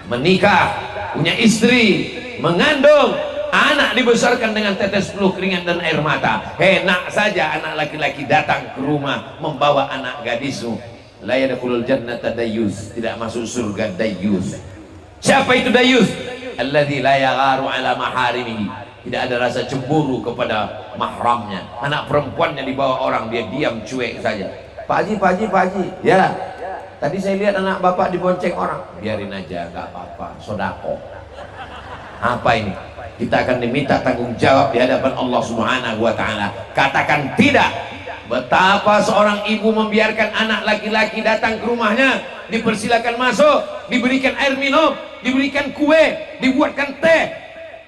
S1: menikah, punya istri, mengandung, anak dibesarkan dengan tetes peluh keringat dan air mata. Enak saja anak laki-laki datang ke rumah membawa anak gadismu. La yadkhulul jannata dayyus, tidak masuk surga dayyus. Siapa itu dayyus? Alladzi la yagharu ala maharimihi, tidak ada rasa cemburu kepada mahramnya. Anak perempuannya dibawa orang, dia diam cuek saja. Pak Haji, ya. Tadi saya lihat anak bapak dibonceng orang. Biarin aja, nggak apa-apa, sodako. Apa ini? Kita akan diminta tanggung jawab di hadapan Allah Subhanahu wa Ta'ala. Katakan tidak. Betapa seorang ibu membiarkan anak laki-laki datang ke rumahnya, dipersilakan masuk, diberikan air minum, diberikan kue, dibuatkan teh.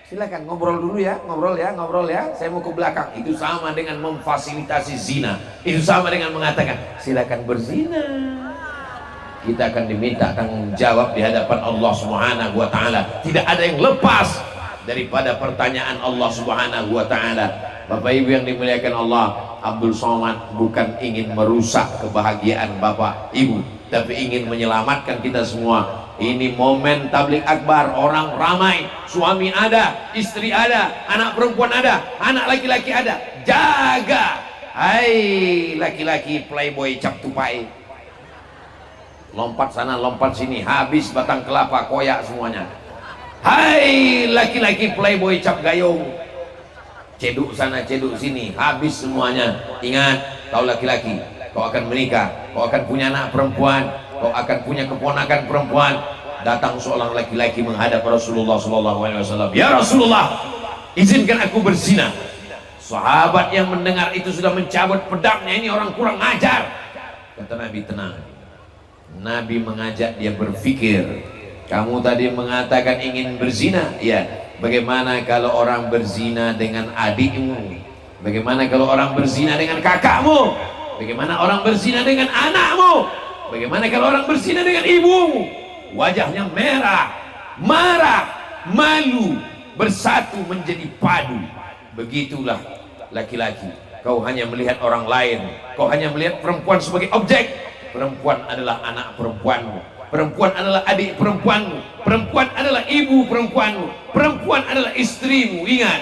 S1: Silakan ngobrol dulu ya, ngobrol ya. Saya mau ke belakang. Itu sama dengan memfasilitasi zina. Itu sama dengan mengatakan silakan berzina. Kita akan diminta tanggung jawab di hadapan Allah Subhanahu wa Ta'ala. Tidak ada yang lepas daripada pertanyaan Allah Subhanahu wa Ta'ala. Bapak Ibu yang dimuliakan Allah, Abdul Somad bukan ingin merusak kebahagiaan Bapak Ibu, tapi ingin menyelamatkan kita semua. Ini momen tablik akbar, orang ramai, suami ada, istri ada, anak perempuan ada, anak laki-laki ada. Jaga, hai laki-laki playboy cap tupai, lompat sana lompat sini, habis batang kelapa koyak semuanya. Hai laki-laki playboy cap gayung, ceduk sana ceduk sini, habis semuanya. Ingat, kau laki-laki, kau akan menikah, kau akan punya anak perempuan, kau akan punya keponakan perempuan. Datang seorang laki-laki menghadap Rasulullah SAW. Ya Rasulullah, izinkan aku berzina. Sahabat yang mendengar itu sudah mencabut pedangnya, ini orang kurang ajar. Kata Nabi, tenang. Nabi mengajak dia berpikir. Kamu tadi mengatakan ingin berzina, ya. Bagaimana kalau orang berzina dengan adikmu? Bagaimana kalau orang berzina dengan kakakmu? Bagaimana orang berzina dengan anakmu? Bagaimana kalau orang berzina dengan ibumu? Wajahnya merah, marah, malu, bersatu menjadi padu. Begitulah laki-laki. Kau hanya melihat orang lain, kau hanya melihat perempuan sebagai objek. Perempuan adalah anak perempuanmu, perempuan adalah adik perempuanmu, perempuan adalah ibu perempuanmu, perempuan adalah istrimu. Ingat,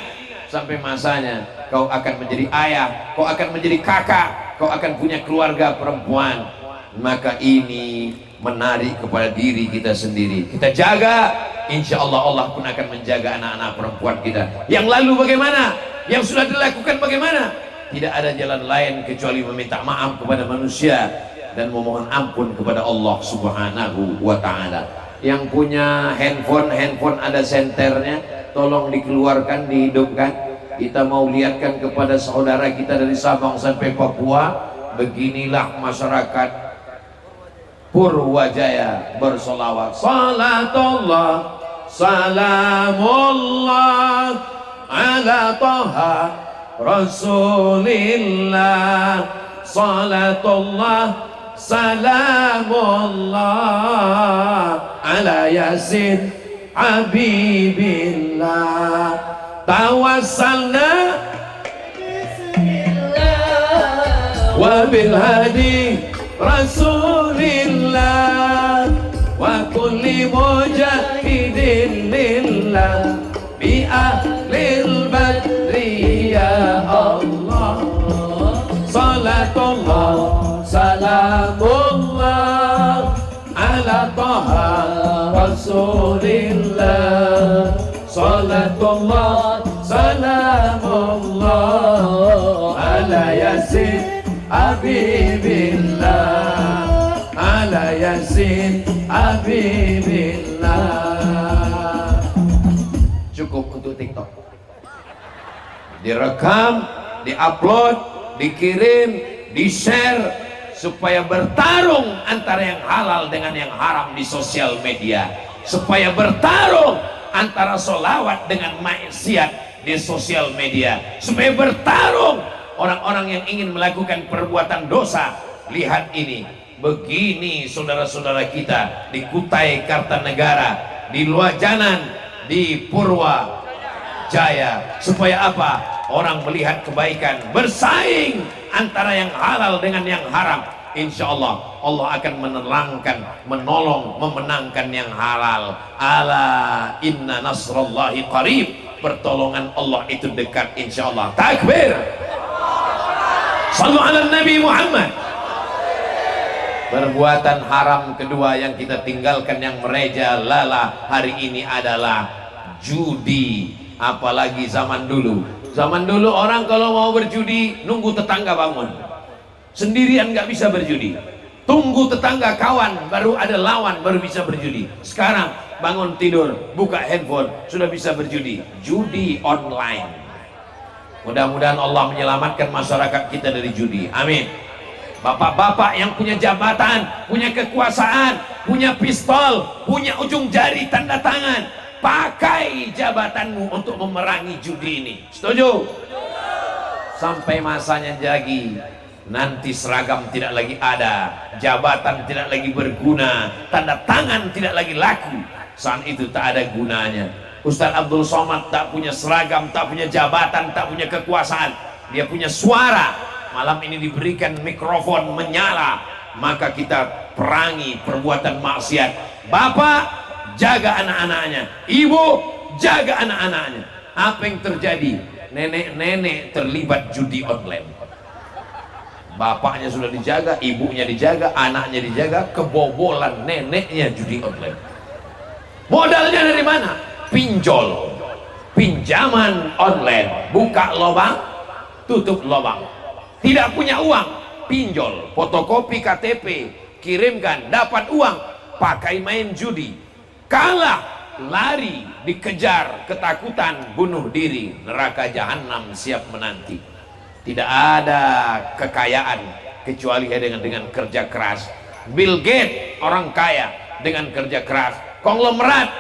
S1: sampai masanya kau akan menjadi ayah, kau akan menjadi kakak, kau akan punya keluarga perempuan. Maka ini menarik kepada diri kita sendiri. Kita jaga, insya Allah Allah pun akan menjaga anak-anak perempuan kita. Yang lalu bagaimana? Yang sudah dilakukan bagaimana? Tidak ada jalan lain kecuali meminta maaf kepada manusia dan memohon ampun kepada Allah Subhanahu wa Ta'ala. Yang punya handphone ada senternya, tolong dikeluarkan, dihidupkan. Kita mau lihatkan kepada saudara kita dari Sabang sampai Papua, beginilah masyarakat Purwajaya bersolawat. Salatullah, salamullah ala Taha Rasulillah. Salatullah, salamullah ala Yasin Habibillah. Tawassalna bismillah wa bil hadi Rasulillah wa kulli mujahidin lillah bi ahlil badri ya Allah. Salatullah, salamullah ala Taha Rasulillah. Salatullah, salamullah ala Yasin Habibillah, ala Yasin Habibillah. Cukup untuk TikTok. Direkam, diupload, dikirim, di-share, supaya bertarung antara yang halal dengan yang haram di sosial media, supaya bertarung antara solawat dengan maksiat di sosial media, supaya bertarung orang-orang yang ingin melakukan perbuatan dosa. Lihat ini, begini saudara-saudara kita di Kutai Kartanegara, di Luajanan, di Purwajaya, supaya apa? Orang melihat kebaikan, bersaing antara yang halal dengan yang haram. Insya Allah Allah akan menerangkan, menolong, memenangkan yang halal. Ala inna nasrallahi qarib, pertolongan Allah itu dekat insya Allah. Takbir. Sallu ala Nabi Muhammad. Perbuatan haram kedua yang kita tinggalkan, yang merajalela hari ini adalah judi. Apalagi zaman dulu. Zaman dulu orang kalau mau berjudi nunggu tetangga bangun. Sendirian nggak bisa berjudi. Tunggu tetangga kawan baru ada lawan baru bisa berjudi. Sekarang bangun tidur, buka handphone sudah bisa berjudi. Judi online. Mudah-mudahan Allah menyelamatkan masyarakat kita dari judi. Amin. Bapak-bapak yang punya jabatan, punya kekuasaan, punya pistol, punya ujung jari tanda tangan, pakai jabatanmu untuk memerangi judi ini. Setuju? Sampai masanya lagi, nanti seragam tidak lagi ada, jabatan tidak lagi berguna, tanda tangan tidak lagi laku. Saat itu tak ada gunanya. Ustaz Abdul Somad tak punya seragam, tak punya jabatan, tak punya kekuasaan. Dia punya suara. Malam ini diberikan mikrofon menyala, maka kita perangi perbuatan maksiat. Bapak jaga anak-anaknya, ibu jaga anak-anaknya. Apa yang terjadi? Nenek-nenek terlibat judi online. Bapaknya sudah dijaga, ibunya dijaga, anaknya dijaga, kebobolan neneknya judi online. Modalnya dari mana? Pinjol, pinjaman online, buka lubang, tutup lubang. Tidak punya uang, pinjol, fotokopi KTP, kirimkan, dapat uang, pakai main judi. Kalah, lari, dikejar, ketakutan, bunuh diri, neraka jahanam siap menanti. Tidak ada kekayaan kecuali dengan kerja keras. Bill Gates orang kaya dengan kerja keras, konglomerat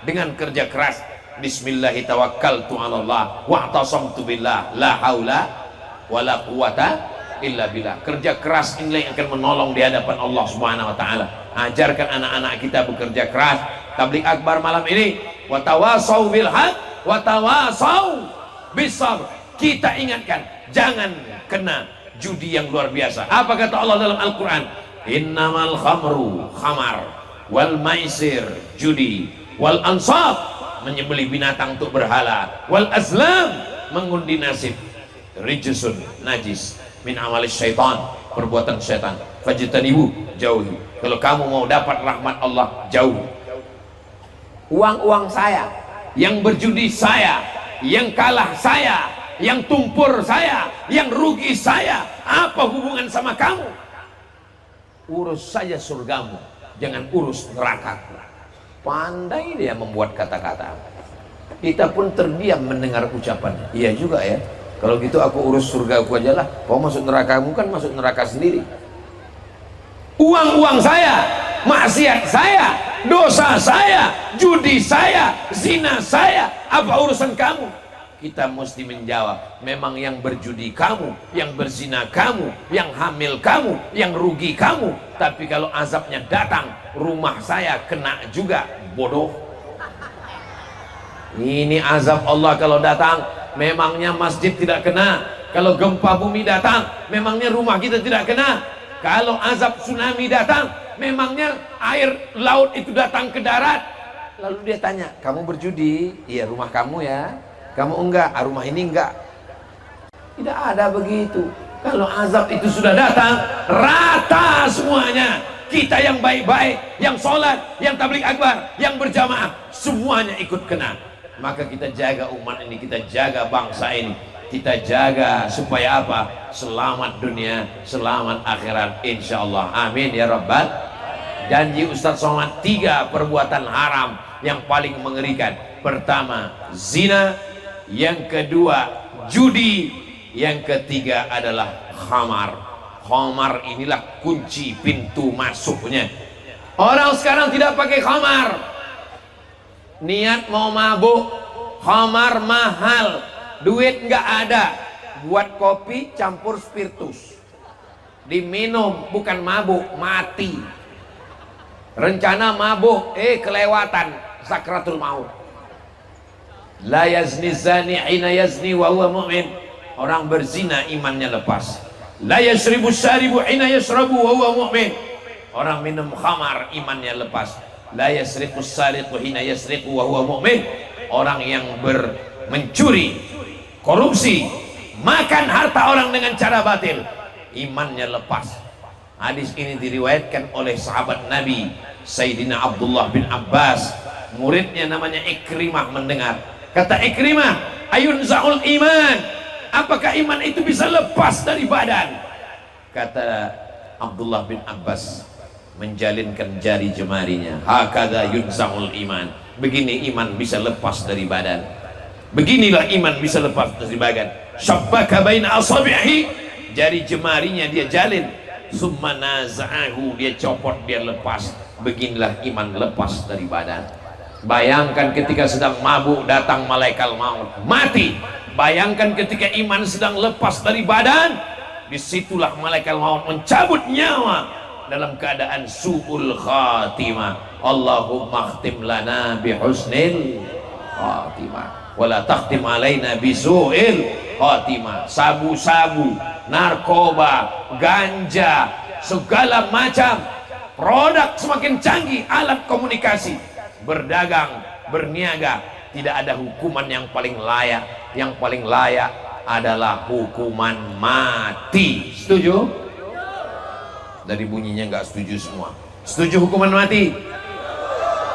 S1: dengan kerja keras. Bismillahirrahmanirrahim. Wa'tasamtu billah la haula wala quwata illa billah. Kerja keras inilah yang akan menolong di hadapan Allah Subhanahu wa taala. Ajarkan anak-anak kita bekerja keras. Tabligh akbar malam ini, wa tawasau bil haq wa tawasau bis sabr. Kita ingatkan, jangan kena judi yang luar biasa. Apa kata Allah dalam Al-Qur'an? Innamal khamru khamar wal maisir judi wal ansab menyembelih binatang untuk berhala, wal azlam mengundi nasib, rijsun najis min amalis syaitan, perbuatan syaitan, fajtanibu jauhi. Kalau kamu mau dapat rahmat Allah, jauh. Uang-uang saya, yang berjudi saya, yang kalah saya, yang tumpur saya, yang rugi saya, apa hubungan sama kamu? Urus saja surgamu, jangan urus nerakaku. Pandai dia membuat kata-kata. Kita pun terdiam mendengar ucapannya. Iya juga ya. Kalau gitu aku urus surga aku aja lah. Kau masuk nerakamu kan masuk neraka sendiri. Uang-uang saya, maksiat saya, dosa saya, judi saya, zina saya, apa urusan kamu? Kita mesti menjawab, memang yang berjudi kamu, yang berzina kamu, yang hamil kamu, yang rugi kamu. Tapi kalau azabnya datang, rumah saya kena juga, bodoh. Ini azab Allah kalau datang, memangnya masjid tidak kena. Kalau gempa bumi datang, memangnya rumah kita tidak kena. Kalau azab tsunami datang, memangnya air laut itu datang ke darat. Lalu dia tanya, kamu berjudi? Iya, rumah kamu ya. Kamu enggak, rumah ini enggak. Tidak ada begitu. Kalau azab itu sudah datang, rata semuanya. Kita yang baik-baik, yang sholat, yang tabligh akbar, yang berjamaah, semuanya ikut kena. Maka kita jaga umat ini, kita jaga bangsa ini, kita jaga supaya apa? Selamat dunia, selamat akhirat, insya Allah. Amin ya rabbal.
S3: Janji Ustadz Somad 3 perbuatan haram yang paling mengerikan. Pertama zina, yang kedua judi, yang ketiga adalah khamar. Khamar inilah kunci pintu masuknya. Orang sekarang tidak pakai khamar, niat mau mabuk. Khamar mahal, duit nggak ada, buat kopi campur spiritus, diminum, bukan mabuk, mati. Rencana mabuk, kelewatan sakratul maut. La yazni zani hina yazni wa huwa mu'min. Orang berzina imannya lepas. La yashribu syaribu hina yashrabu wa huwa mu'min. Orang minum khamar imannya lepas. La yasriqu sariqu hina yasriqu wa huwa mu'min. Orang yang mencuri, korupsi, makan harta orang dengan cara batil, imannya lepas. Hadis ini diriwayatkan oleh sahabat Nabi Sayyidina Abdullah bin Abbas. Muridnya namanya Ikrimah mendengar. Kata Ikrimah, ayun za'ul iman, apakah iman itu bisa lepas dari badan? Kata Abdullah bin Abbas, menjalinkan jari jemarinya, hakadha yunza'ul iman. Begini iman bisa lepas dari badan. Beginilah iman bisa lepas dari badan. Syabbaka baina asabihi, jari jemarinya dia jalin. Summa naza'ahu, dia copot, dia lepas. Beginilah iman lepas dari badan. Bayangkan ketika sedang mabuk datang malaikat maut, mati. Bayangkan ketika iman sedang lepas dari badan, disitulah malaikat maut mencabut nyawa dalam keadaan su'ul khatimah. Allahumma khtim lana bihusnil khatimah wala takhtim alaina bisu'il khatimah. Sabu-sabu, narkoba, ganja, segala macam produk semakin canggih, alat komunikasi, berdagang, berniaga, tidak ada hukuman yang paling layak. Yang paling layak adalah hukuman mati. Setuju? Dari bunyinya nggak setuju semua. Setuju hukuman mati?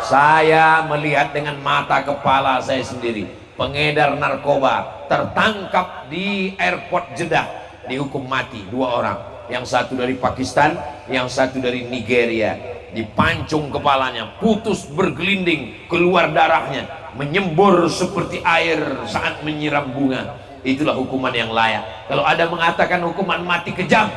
S3: Saya melihat dengan mata kepala saya sendiri, pengedar narkoba tertangkap di airport Jeddah, dihukum mati 2 orang. Yang satu dari Pakistan, yang satu dari Nigeria. Dipancung kepalanya, putus bergelinding, keluar darahnya, menyembur seperti air saat menyiram bunga. Itulah hukuman yang layak. Kalau ada mengatakan hukuman mati kejam,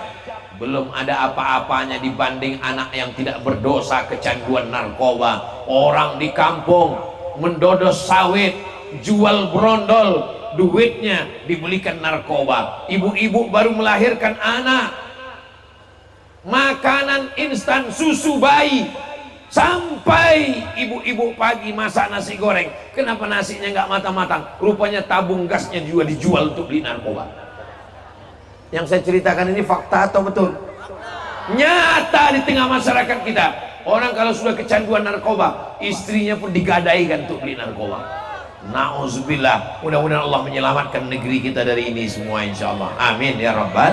S3: belum ada apa-apanya dibanding anak yang tidak berdosa kecanduan narkoba. Orang di kampung mendodos sawit, jual brondol, duitnya dibelikan narkoba. Ibu-ibu baru melahirkan anak, makanan instan, susu bayi, sampai ibu-ibu pagi masak nasi goreng. Kenapa nasinya nggak matang-matang? Rupanya tabung gasnya juga dijual untuk beli narkoba. Yang saya ceritakan ini fakta atau betul? Nyata di tengah masyarakat kita. Orang kalau sudah kecanduan narkoba, istrinya pun digadaikan untuk beli narkoba. Na'udzubillah. Mudah-mudahan Allah menyelamatkan negeri kita dari ini semua, insya Allah. Amin ya rabbal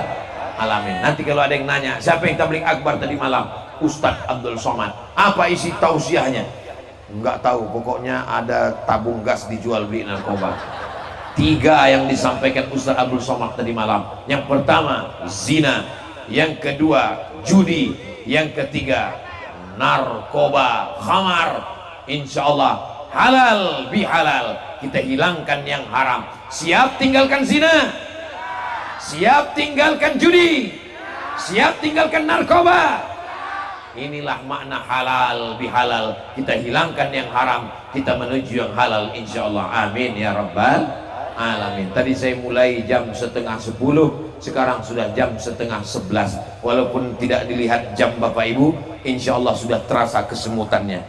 S3: alamin. Nanti kalau ada yang nanya, siapa yang tabligh akbar tadi malam? Ustadz Abdul Somad. Apa isi tausiahnya? Enggak tahu, pokoknya ada tabung gas dijual beli narkoba. 3 yang disampaikan Ustaz Abdul Somad tadi malam. Yang pertama zina, yang kedua judi, yang ketiga narkoba, khamar. Insya Allah halal bihalal, kita hilangkan yang haram. Siap tinggalkan zina? Siap tinggalkan judi? Siap tinggalkan narkoba? Inilah makna halal bihalal. Kita hilangkan yang haram, kita menuju yang halal, insya Allah. Amin ya rabbal alamin. Tadi saya mulai jam 9:30, sekarang sudah jam 10:30. Walaupun tidak dilihat jam Bapak Ibu, insya Allah sudah terasa kesemutannya.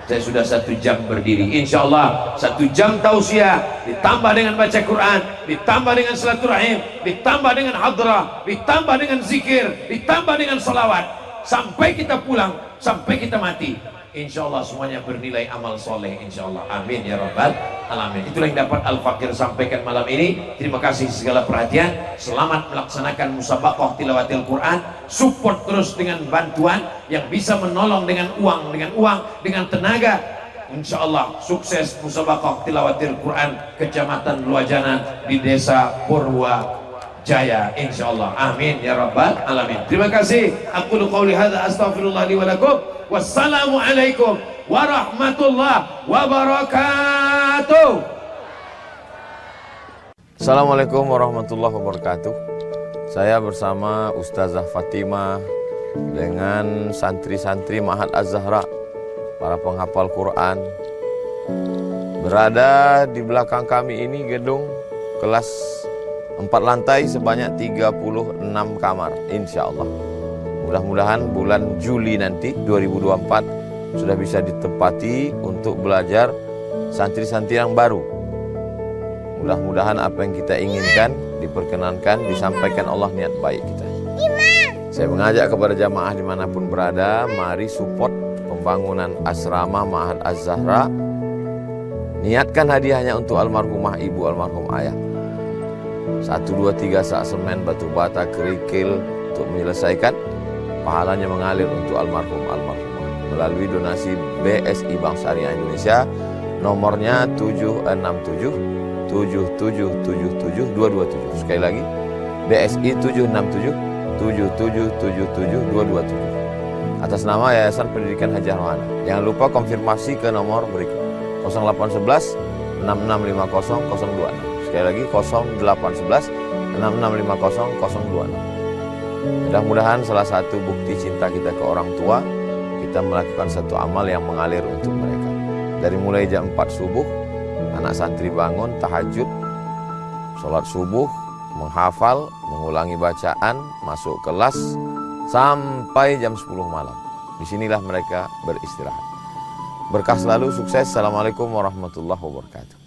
S3: Saya sudah 1 jam berdiri. Insya Allah 1 jam tausiah, ditambah dengan baca Quran, ditambah dengan silaturahim, ditambah dengan hadrah, ditambah dengan zikir, ditambah dengan salawat, sampai kita pulang, sampai kita mati. Insya Allah semuanya bernilai amal soleh, insya Allah. Amin ya rabbal alamin. Itulah yang dapat Al-Fakir sampaikan malam ini. Terima kasih segala perhatian. Selamat melaksanakan musabaqah tilawatil Quran. Support terus dengan bantuan yang bisa menolong dengan uang, dengan tenaga. Insya Allah sukses musabaqah tilawatil Quran Kecamatan Luajanan di Desa Purwa jaya insyaallah. Amin ya rabbal alamin. Terima kasih. Aku qouli hadza astaghfirullah li wa lakum. Wassalamualaikum warahmatullahi wabarakatuh.
S2: Assalamualaikum warahmatullahi wabarakatuh. Saya bersama Ustazah Fatimah dengan santri-santri Ma'had Az-Zahra, para penghafal Quran. Berada di belakang kami ini gedung kelas 4 lantai sebanyak 36 kamar, insya Allah. Mudah-mudahan bulan Juli nanti 2024 sudah bisa ditempati untuk belajar santri-santri yang baru. Mudah-mudahan apa yang kita inginkan diperkenankan, disampaikan Allah niat baik kita. Saya mengajak kepada jamaah dimanapun berada, mari support pembangunan asrama Ma'had Az-Zahra. Niatkan hadiahnya untuk almarhumah ibu, almarhum ayah. 1, 2, 3 sak semen, batu bata, kerikil untuk menyelesaikan. Pahalanya mengalir untuk almarhumah melalui donasi BSI Bank Syariah Indonesia. Nomornya 767 7777227. Sekali lagi, BSI 767 7777227 atas nama Yayasan Pendidikan Haji Arwana. Jangan lupa konfirmasi ke nomor berikut 0811 6650 026. Sekali lagi 0811 6650 026. Mudah-mudahan salah satu bukti cinta kita ke orang tua, kita melakukan satu amal yang mengalir untuk mereka. Dari mulai jam 4 subuh, anak santri bangun, tahajud, sholat subuh, menghafal, mengulangi bacaan, masuk kelas, sampai jam 10 malam. Disinilah mereka beristirahat. Berkah selalu, sukses. Assalamualaikum warahmatullahi wabarakatuh.